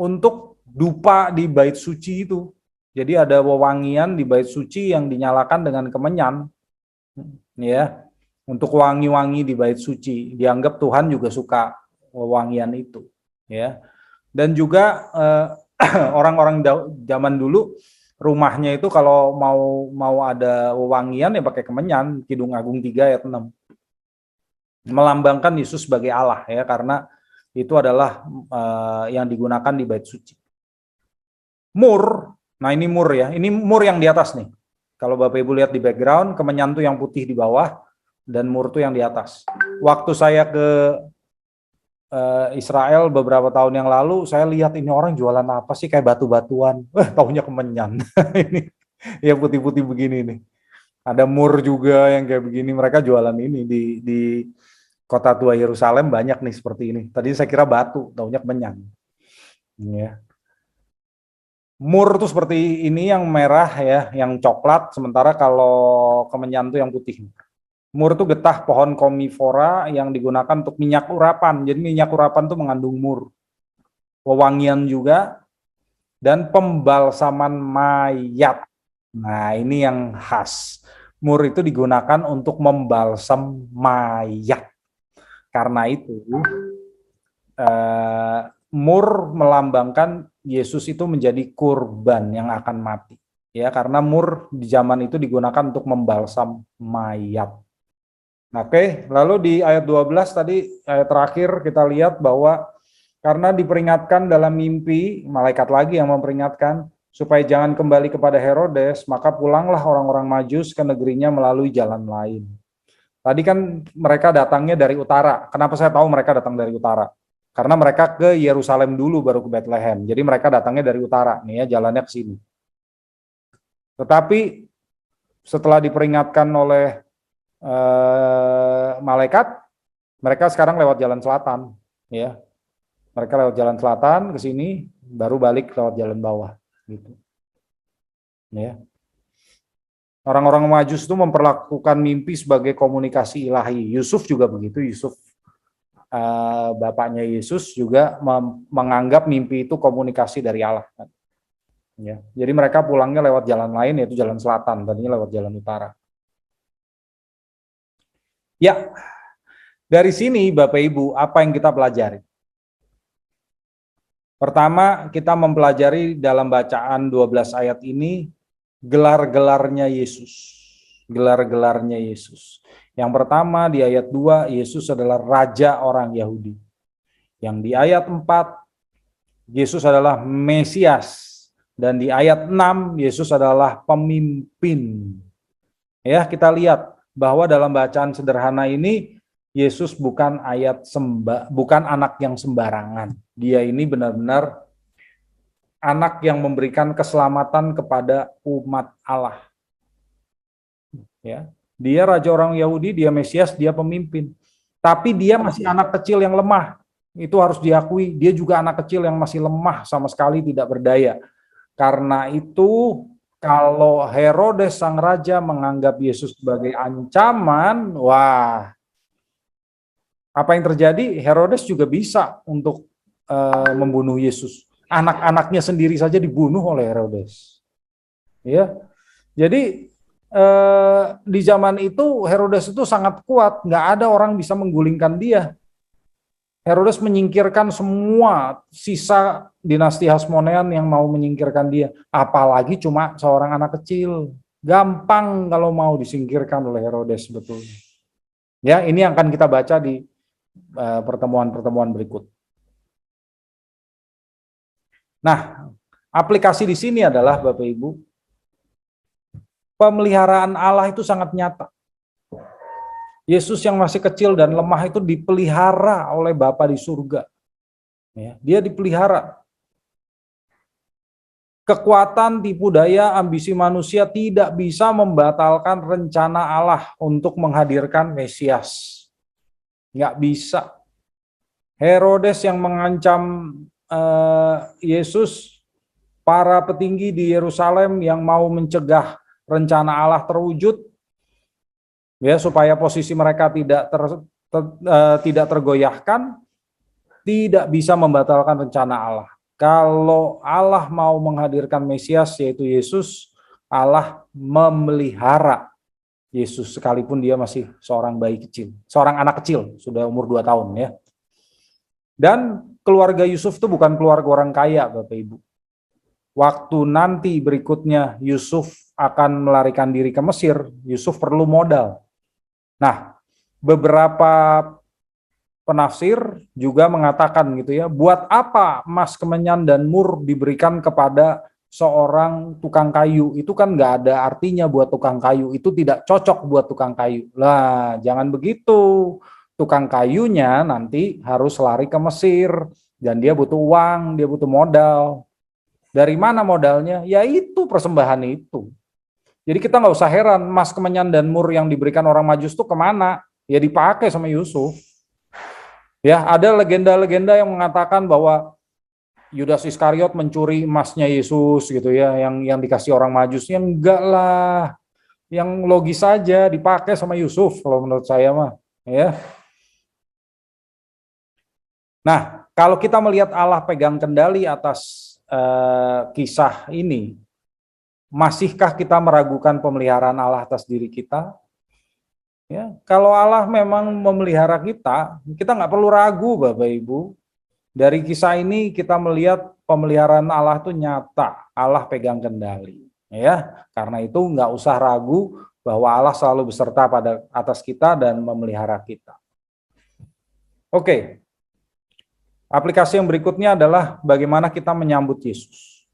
Untuk dupa di bait suci itu. Jadi ada wewangian di bait suci yang dinyalakan dengan kemenyan. Ya, untuk wangi-wangi di bait suci. Dianggap Tuhan juga suka wewangian itu, ya. Dan juga orang-orang zaman dulu rumahnya itu kalau mau ada wewangian ya pakai kemenyan. Kidung Agung 3 ayat 6. Melambangkan Yesus sebagai Allah ya, karena itu adalah yang digunakan di bait suci. Mur, nah ini mur ya, ini mur yang di atas nih. Kalau Bapak Ibu lihat di background, kemenyan tuh yang putih di bawah dan mur tuh yang di atas. Waktu saya ke Israel beberapa tahun yang lalu, saya lihat ini orang jualan apa sih, kayak batu-batuan. Taunya kemenyan. Ini yang putih-putih begini nih. Ada mur juga yang kayak begini, mereka jualan ini di Kota Tua Yerusalem banyak nih seperti ini. Tadi saya kira batu, taunya kemenyan. Ya. Mur tuh seperti ini yang merah ya, yang coklat, sementara kalau kemenyan tuh yang putih. Mur itu getah pohon komifora yang digunakan untuk minyak urapan. Jadi minyak urapan tuh mengandung mur. Wewangian juga, dan pembalsaman mayat. Nah, ini yang khas. Mur itu digunakan untuk membalsam mayat. Karena itu, mur melambangkan Yesus itu menjadi kurban yang akan mati. Ya, karena mur di zaman itu digunakan untuk membalsam mayat. Oke, lalu di ayat 12 tadi, ayat terakhir kita lihat bahwa karena diperingatkan dalam mimpi, malaikat lagi yang memperingatkan, supaya jangan kembali kepada Herodes, maka pulanglah orang-orang Majus ke negerinya melalui jalan lain. Tadi kan mereka datangnya dari utara. Kenapa saya tahu mereka datang dari utara? Karena mereka ke Yerusalem dulu baru ke Bethlehem. Jadi mereka datangnya dari utara, nih ya, jalannya ke sini. Tetapi setelah diperingatkan oleh malaikat, mereka sekarang lewat jalan selatan, ya. Mereka lewat jalan selatan ke sini, baru balik lewat jalan bawah, gitu. Ya. Orang-orang Majus itu memperlakukan mimpi sebagai komunikasi ilahi. Yusuf juga begitu. Yusuf, bapaknya Yesus, juga menganggap mimpi itu komunikasi dari Allah. Ya. Jadi mereka pulangnya lewat jalan lain, yaitu jalan selatan. Tadinya lewat jalan utara. Ya, dari sini Bapak Ibu, apa yang kita pelajari? Pertama, kita mempelajari dalam bacaan 12 ayat ini, gelar-gelarnya Yesus. Gelar-gelarnya Yesus. Yang pertama di ayat 2, Yesus adalah Raja orang Yahudi. Yang di ayat 4, Yesus adalah Mesias. Dan di ayat 6, Yesus adalah pemimpin. Ya, kita lihat bahwa dalam bacaan sederhana ini Yesus bukan bukan anak yang sembarangan. Dia ini benar-benar anak yang memberikan keselamatan kepada umat Allah. Ya, dia raja orang Yahudi, dia Mesias, dia pemimpin. Tapi dia masih anak kecil yang lemah. Itu harus diakui, dia juga anak kecil yang masih lemah, sama sekali tidak berdaya. Karena itu kalau Herodes sang raja menganggap Yesus sebagai ancaman, wah, apa yang terjadi? Herodes juga bisa untuk membunuh Yesus. Anak-anaknya sendiri saja dibunuh oleh Herodes. Ya, jadi di zaman itu Herodes itu sangat kuat, nggak ada orang bisa menggulingkan dia. Herodes menyingkirkan semua sisa dinasti Hasmonean yang mau menyingkirkan dia. Apalagi cuma seorang anak kecil. Gampang kalau mau disingkirkan oleh Herodes sebetulnya. Ya, ini yang akan kita baca di pertemuan-pertemuan berikut. Nah, aplikasi di sini adalah Bapak Ibu, pemeliharaan Allah itu sangat nyata. Yesus yang masih kecil dan lemah itu dipelihara oleh Bapa di surga. Ya, dia dipelihara. Kekuatan, tipu daya, ambisi manusia tidak bisa membatalkan rencana Allah untuk menghadirkan Mesias. Nggak bisa. Herodes yang mengancam Yesus, para petinggi di Yerusalem yang mau mencegah rencana Allah terwujud, ya, supaya posisi mereka tidak tergoyahkan, tidak bisa membatalkan rencana Allah. Kalau Allah mau menghadirkan Mesias, yaitu Yesus, Allah memelihara Yesus sekalipun dia masih seorang bayi kecil, seorang anak kecil, sudah umur 2 tahun ya. Dan keluarga Yusuf itu bukan keluarga orang kaya, Bapak Ibu. Waktu nanti berikutnya Yusuf akan melarikan diri ke Mesir, Yusuf perlu modal. Nah, beberapa penafsir juga mengatakan gitu ya, buat apa emas, kemenyan, dan mur diberikan kepada seorang tukang kayu? Itu kan nggak ada artinya buat tukang kayu, itu tidak cocok buat tukang kayu. Lah, jangan begitu. Tukang kayunya nanti harus lari ke Mesir, dan dia butuh uang, dia butuh modal. Dari mana modalnya? Ya itu persembahan itu. Jadi kita nggak usah heran emas, kemenyan, dan mur yang diberikan orang Majus itu kemana? Ya dipakai sama Yusuf. Ya, ada legenda-legenda yang mengatakan bahwa Yudas Iskariot mencuri emasnya Yesus gitu ya, yang dikasih orang Majusnya, enggak lah. Yang logis saja dipakai sama Yusuf kalau menurut saya mah, ya. Nah, kalau kita melihat Allah pegang kendali atas kisah ini, masihkah kita meragukan pemeliharaan Allah atas diri kita? Ya, kalau Allah memang memelihara kita nggak perlu ragu, Bapak Ibu. Dari kisah ini kita melihat pemeliharaan Allah itu nyata, Allah pegang kendali. Ya, karena itu nggak usah ragu bahwa Allah selalu beserta pada atas kita dan memelihara kita. Oke. Aplikasi yang berikutnya adalah bagaimana kita menyambut Yesus.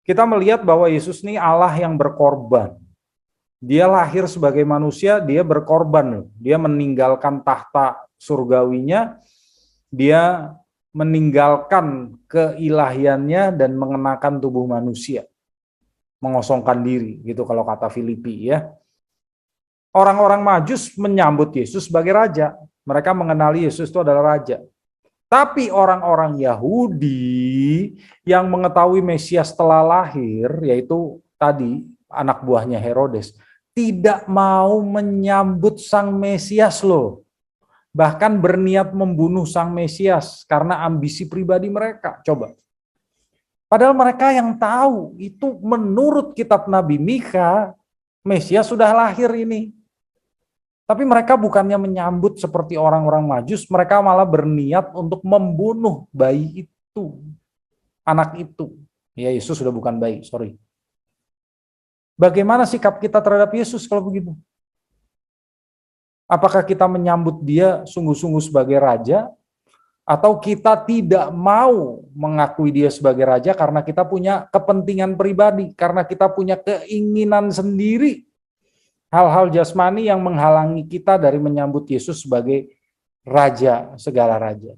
Kita melihat bahwa Yesus ini Allah yang berkorban. Dia lahir sebagai manusia, dia berkorban. Dia meninggalkan tahta surgawinya, dia meninggalkan keilahiannya dan mengenakan tubuh manusia. Mengosongkan diri, gitu kalau kata Filipi ya. Orang-orang Majus menyambut Yesus sebagai raja. Mereka mengenali Yesus itu adalah raja. Tapi orang-orang Yahudi yang mengetahui Mesias telah lahir, yaitu tadi anak buahnya Herodes, tidak mau menyambut sang Mesias loh. Bahkan berniat membunuh sang Mesias karena ambisi pribadi mereka. Coba. Padahal mereka yang tahu itu menurut kitab Nabi Mikha, Mesias sudah lahir ini. Tapi mereka bukannya menyambut seperti orang-orang Majus, mereka malah berniat untuk membunuh bayi itu, anak itu. Ya, Yesus sudah bukan bayi, sorry. Bagaimana sikap kita terhadap Yesus kalau begitu? Apakah kita menyambut dia sungguh-sungguh sebagai raja, atau kita tidak mau mengakui dia sebagai raja karena kita punya kepentingan pribadi, karena kita punya keinginan sendiri, hal-hal jasmani yang menghalangi kita dari menyambut Yesus sebagai raja, segala raja.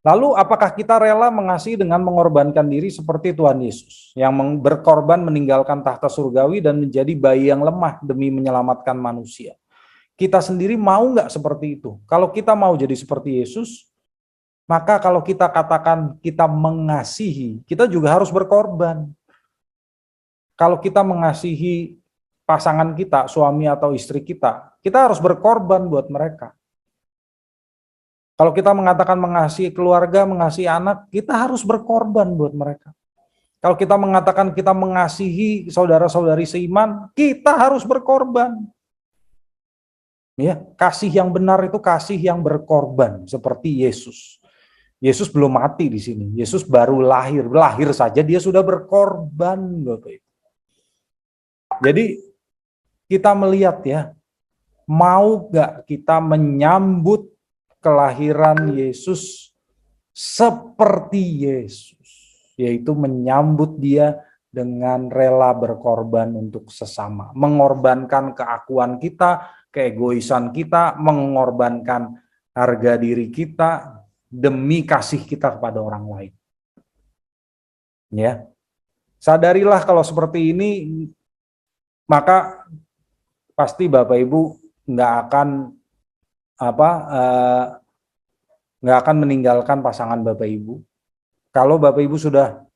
Lalu apakah kita rela mengasihi dengan mengorbankan diri seperti Tuhan Yesus, yang berkorban meninggalkan tahta surgawi dan menjadi bayi yang lemah demi menyelamatkan manusia? Kita sendiri mau nggak seperti itu? Kalau kita mau jadi seperti Yesus, maka kalau kita katakan kita mengasihi, kita juga harus berkorban. Kalau kita mengasihi pasangan kita, suami atau istri kita harus berkorban buat mereka. Kalau kita mengatakan mengasihi keluarga, mengasihi anak, kita harus berkorban buat mereka. Kalau kita mengatakan kita mengasihi saudara-saudari seiman, kita harus berkorban. Ya, kasih yang benar itu kasih yang berkorban, seperti Yesus. Yesus belum mati di sini. Yesus baru lahir saja dia sudah berkorban, Bapak Ibu. Jadi kita melihat ya, mau gak kita menyambut kelahiran Yesus seperti Yesus, yaitu menyambut dia dengan rela berkorban untuk sesama, mengorbankan keakuan kita, keegoisan kita, mengorbankan harga diri kita demi kasih kita kepada orang lain. Ya, sadarilah kalau seperti ini, maka pasti Bapak Ibu nggak akan meninggalkan pasangan Bapak Ibu. Kalau Bapak Ibu sudah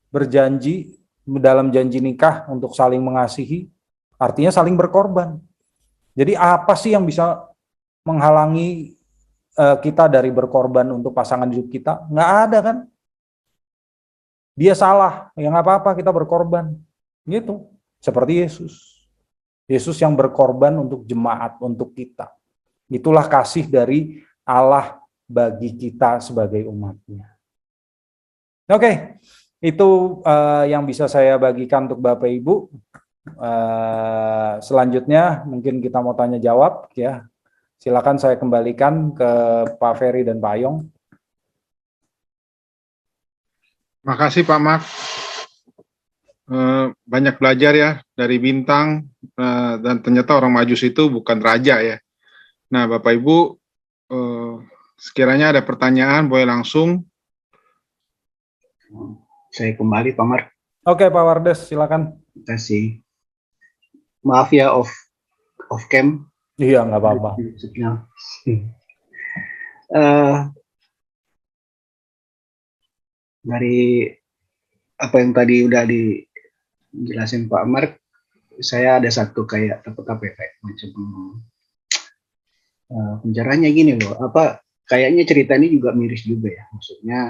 berjanji dalam janji nikah untuk saling mengasihi, artinya saling berkorban. Jadi apa sih yang bisa menghalangi kita dari berkorban untuk pasangan hidup kita? Nggak ada kan? Dia salah, ya nggak apa-apa kita berkorban. Gitu, seperti Yesus. Yesus yang berkorban untuk jemaat, untuk kita. Itulah kasih dari Allah bagi kita sebagai umatnya. Oke, itu yang bisa saya bagikan untuk Bapak Ibu. Selanjutnya mungkin kita mau tanya jawab ya. Silakan saya kembalikan ke Pak Ferry dan Pak Ayong. Makasih Pak Mak. Banyak belajar ya dari Bintang, dan ternyata orang Majus itu bukan raja ya. Nah Bapak Ibu, sekiranya ada pertanyaan boleh langsung. Saya kembali Pak Mar. Oke Pak Wardes, silakan. Terima kasih. Maaf ya off cam. Iya nggak apa-apa. dari apa yang tadi udah dijelasin Pak Mark, saya ada satu kayak kayak macam penjaranya gini loh, apa kayaknya cerita ini juga miris juga ya, maksudnya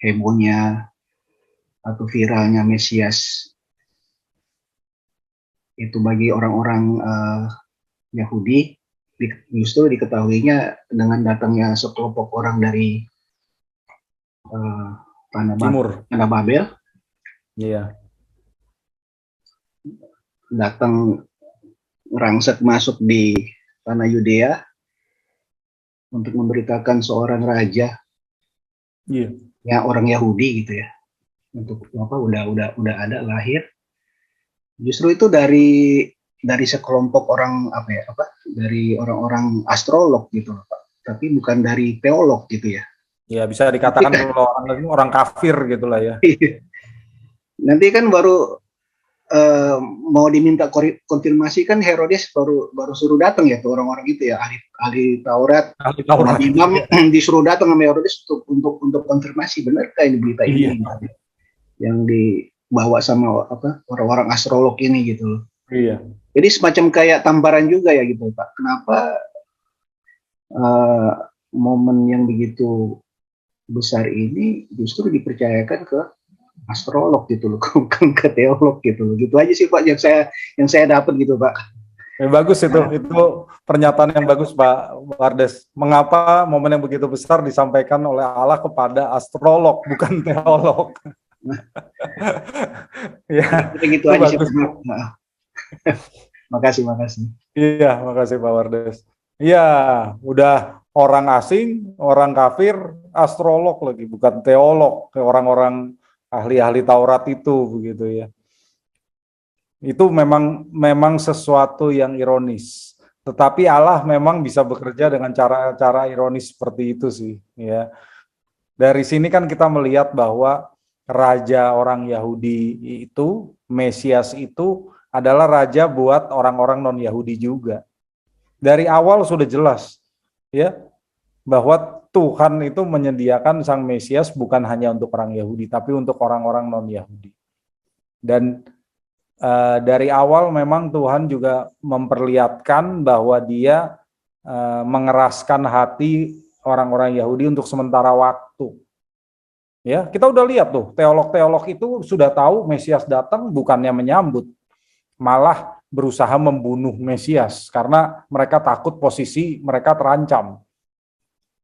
hebohnya atau viralnya Mesias itu bagi orang-orang Yahudi justru diketahuinya dengan datangnya sekelompok orang dari Timur. tanah Babel, Iya. datang ngerangsek masuk di tanah Yudea untuk memberitakan seorang raja, Iya. ya orang Yahudi gitu ya, untuk apa udah ada lahir. Justru itu dari sekelompok orang dari orang-orang astrolog gitu loh Pak, tapi bukan dari teolog gitu ya. Ya bisa dikatakan kalau orang kafir gitulah ya. Nanti kan baru mau diminta konfirmasi kan Herodes baru suruh datang ya tuh orang-orang gitu ya, ahli Taurat, imam disuruh datang sama Herodes untuk konfirmasi benarkah ini berita ini yang dibawa sama orang-orang astrolog ini gitu loh. Iya. Jadi semacam kayak tamparan juga ya gitu Pak. Kenapa momen yang begitu besar ini justru dipercayakan ke astrolog gitu loh, bukan ke teolog gitu loh. Gitu aja sih Pak yang saya dapat gitu Pak. Bagus itu pernyataan yang bagus Pak Wardes. Mengapa momen yang begitu besar disampaikan oleh Allah kepada astrolog bukan teolog? Ya, gitu aja sih Pak. Makasih. Iya, makasih Pak Wardes. Iya, udah orang asing, orang kafir, astrolog lagi, bukan teolog, kayak orang-orang ahli-ahli Taurat itu begitu ya. Itu memang sesuatu yang ironis. Tetapi Allah memang bisa bekerja dengan cara-cara ironis seperti itu sih, ya. Dari sini kan kita melihat bahwa raja orang Yahudi itu, Mesias itu adalah raja buat orang-orang non-Yahudi juga. Dari awal sudah jelas, ya, bahwa Tuhan itu menyediakan sang Mesias bukan hanya untuk orang Yahudi, tapi untuk orang-orang non-Yahudi. Dan dari awal memang Tuhan juga memperlihatkan bahwa Dia mengeraskan hati orang-orang Yahudi untuk sementara waktu. Ya, kita udah lihat tuh, teolog-teolog itu sudah tahu Mesias datang bukannya menyambut, malah berusaha membunuh Mesias karena mereka takut posisi mereka terancam.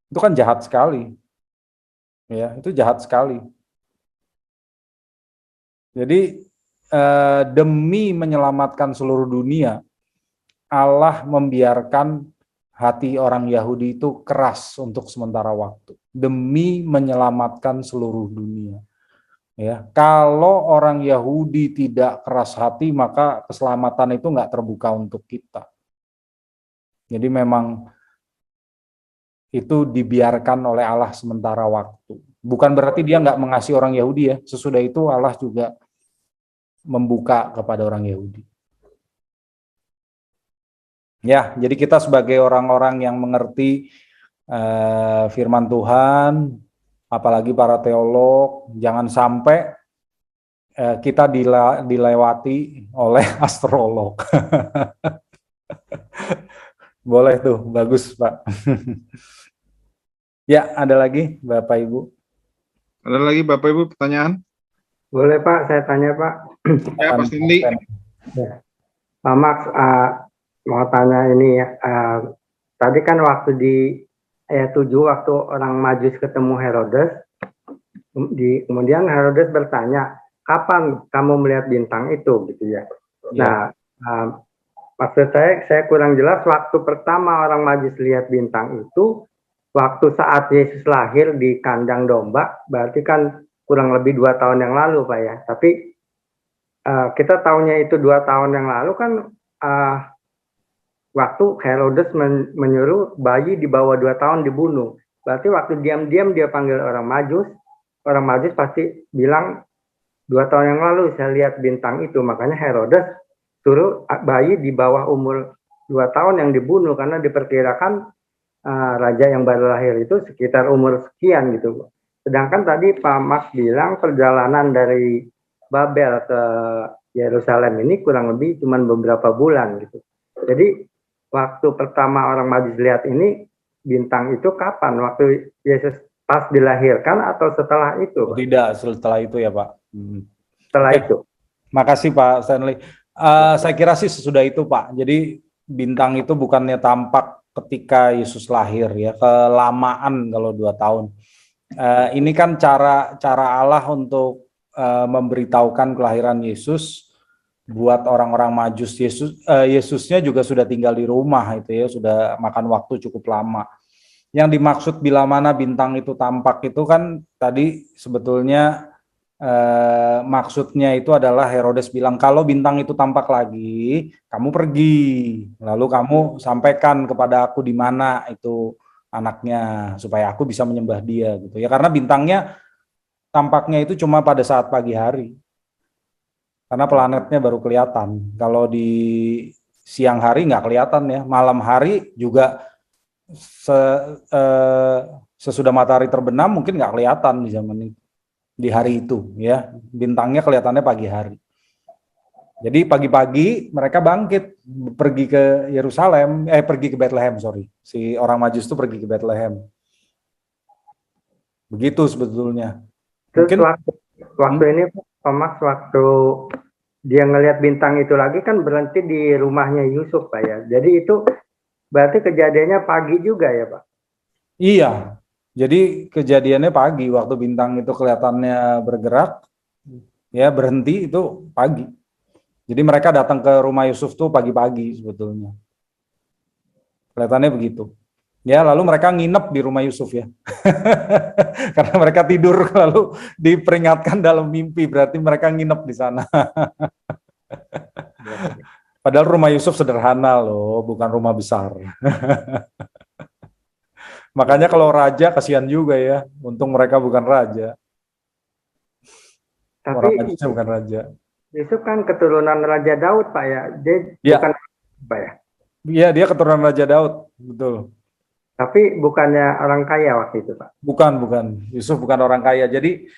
Itu kan jahat sekali. Ya, itu jahat sekali. Jadi demi menyelamatkan seluruh dunia, Allah membiarkan hati orang Yahudi itu keras untuk sementara waktu demi menyelamatkan seluruh dunia. Ya, kalau orang Yahudi tidak keras hati, maka keselamatan itu nggak terbuka untuk kita. Jadi memang itu dibiarkan oleh Allah sementara waktu. Bukan berarti Dia nggak mengasihi orang Yahudi ya. Sesudah itu Allah juga membuka kepada orang Yahudi. Ya, jadi kita sebagai orang-orang yang mengerti firman Tuhan, apalagi para teolog, jangan sampai kita dilewati oleh astrolog. Boleh tuh, bagus Pak. Ya, ada lagi Bapak Ibu? Ada lagi Bapak Ibu pertanyaan? Boleh Pak, saya tanya Pak. Ya, Pak Cindy. Ya. Pak Max, mau tanya ini ya. Tadi kan waktu di ayat 7 waktu orang Majus ketemu Herodes, kemudian Herodes bertanya, kapan kamu melihat bintang itu gitu ya. Nah, maksud saya kurang jelas waktu pertama orang Majus lihat bintang itu waktu saat Yesus lahir di kandang domba, berarti kan kurang lebih 2 tahun yang lalu Pak ya. Tapi kita tahunya itu 2 tahun yang lalu kan waktu Herodes menyuruh bayi di bawah 2 tahun dibunuh. Berarti waktu diam-diam dia panggil orang Majus pasti bilang 2 tahun yang lalu saya lihat bintang itu. Makanya Herodes suruh bayi di bawah umur 2 tahun yang dibunuh karena diperkirakan raja yang baru lahir itu sekitar umur sekian gitu. Sedangkan tadi Pak Max bilang perjalanan dari Babel ke Yerusalem ini kurang lebih cuma beberapa bulan gitu. Jadi waktu pertama orang Majus lihat ini bintang itu kapan? Waktu Yesus pas dilahirkan atau setelah itu, Pak? Tidak, setelah itu ya Pak. Setelah Oke. itu. Makasih Pak Stanley. Saya kira sih sesudah itu Pak. Jadi bintang itu bukannya tampak ketika Yesus lahir ya, kelamaan kalau 2 tahun. Ini kan cara Allah untuk memberitahukan kelahiran Yesus buat orang-orang Majus. Yesusnya juga sudah tinggal di rumah itu ya, sudah makan waktu cukup lama. Yang dimaksud bila mana bintang itu tampak itu kan tadi sebetulnya maksudnya itu adalah Herodes bilang kalau bintang itu tampak lagi, kamu pergi, lalu kamu sampaikan kepada aku di mana itu anaknya supaya aku bisa menyembah dia gitu ya, karena bintangnya tampaknya itu cuma pada saat pagi hari. Karena planetnya baru kelihatan. Kalau di siang hari nggak kelihatan ya. Malam hari juga sesudah matahari terbenam mungkin nggak kelihatan di zaman itu. Di hari itu ya. Bintangnya kelihatannya pagi hari. Jadi pagi-pagi mereka bangkit pergi ke Yerusalem, pergi ke Bethlehem, sorry. Si orang Majus itu pergi ke Bethlehem. Begitu sebetulnya. Terus Mungkin waktu ini Pak Max, waktu dia ngelihat bintang itu lagi kan berhenti di rumahnya Yusuf Pak ya. Jadi itu berarti kejadiannya pagi juga ya Pak? Iya, jadi kejadiannya pagi waktu bintang itu kelihatannya bergerak, ya berhenti itu pagi. Jadi mereka datang ke rumah Yusuf tuh pagi-pagi sebetulnya. Kelihatannya begitu. Ya, lalu mereka nginep di rumah Yusuf ya. Karena mereka tidur lalu diperingatkan dalam mimpi, berarti mereka nginep di sana. Padahal rumah Yusuf sederhana loh, bukan rumah besar. Makanya kalau raja kasihan juga ya, untung mereka bukan raja. Orang Tapi Majusnya bukan raja. Yusuf kan keturunan Raja Daud Pak ya. Dia Ya. bukan Pak ya. Iya, dia keturunan Raja Daud, betul. Tapi bukannya orang kaya waktu itu Pak. Bukan. Yusuf bukan orang kaya. Jadi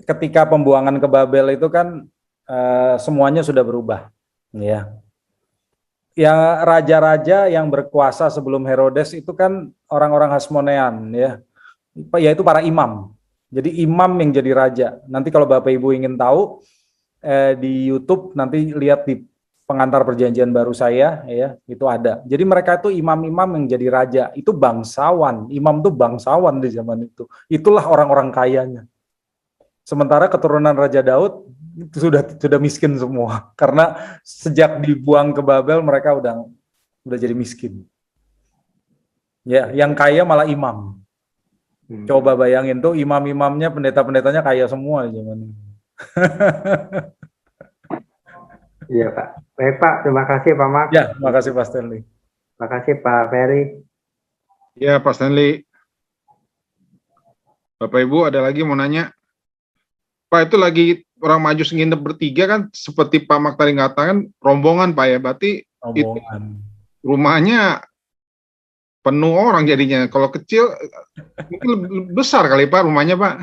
ketika pembuangan ke Babel itu kan semuanya sudah berubah. Ya. Yang raja-raja yang berkuasa sebelum Herodes itu kan orang-orang Hasmonean ya. Yaitu para imam. Jadi imam yang jadi raja. Nanti kalau Bapak Ibu ingin tahu di YouTube nanti lihat di pengantar perjanjian baru saya ya, itu ada. Jadi mereka itu imam-imam yang jadi raja, itu bangsawan. Imam itu bangsawan di zaman itu. Itulah orang-orang kayanya. Sementara keturunan Raja Daud itu sudah miskin semua karena sejak dibuang ke Babel mereka udah jadi miskin. Ya, yang kaya malah imam. Coba bayangin tuh imam-imamnya, pendeta-pendetanya kaya semua di zaman itu. Iya Pak. Baik Pak, terima kasih Pak Max. Ya, terima kasih Pak Stanley. Terima kasih Pak Ferry. Ya, Pak Stanley. Bapak Ibu ada lagi mau nanya? Pak, itu lagi orang Majus nginep bertiga kan seperti Pak Max tadi ngatakan rombongan Pak ya. Berarti itu rumahnya penuh orang jadinya. Kalau kecil mungkin lebih besar kali Pak rumahnya Pak.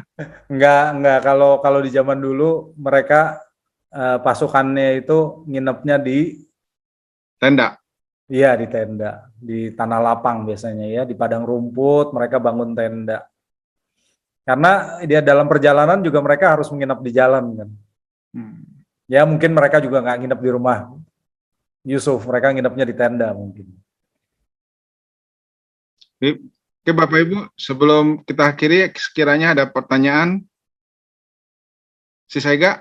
Enggak. Kalau di zaman dulu mereka pasukannya itu nginepnya di tenda. Iya, di tenda, di tanah lapang biasanya ya, di padang rumput mereka bangun tenda. Karena dia dalam perjalanan juga mereka harus menginap di jalan kan. Ya mungkin mereka juga nggak nginep di rumah Yusuf, mereka nginepnya di tenda mungkin. Oke Bapak Ibu, sebelum kita akhiri, sekiranya ada pertanyaan, Si Saiga?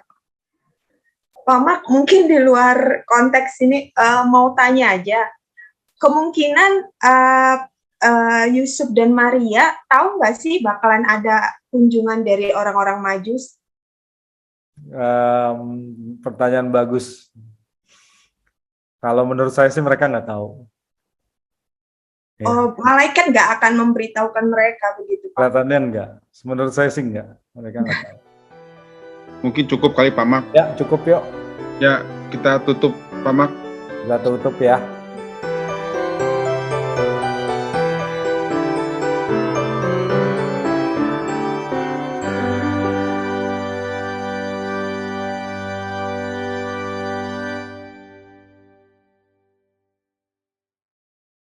Pak Mak, mungkin di luar konteks ini mau tanya aja. Kemungkinan Yusuf dan Maria tahu nggak sih bakalan ada kunjungan dari orang-orang Majus? Pertanyaan bagus. Kalau menurut saya sih mereka nggak tahu. Ya. Oh, malaikat nggak akan memberitahukan mereka begitu Pak? Kelihatannya enggak. Menurut saya sih enggak. Mereka nggak tahu. Mungkin cukup kali Pak Mak. Ya, cukup yuk. Ya, kita tutup Pak Mak. Kita tutup ya.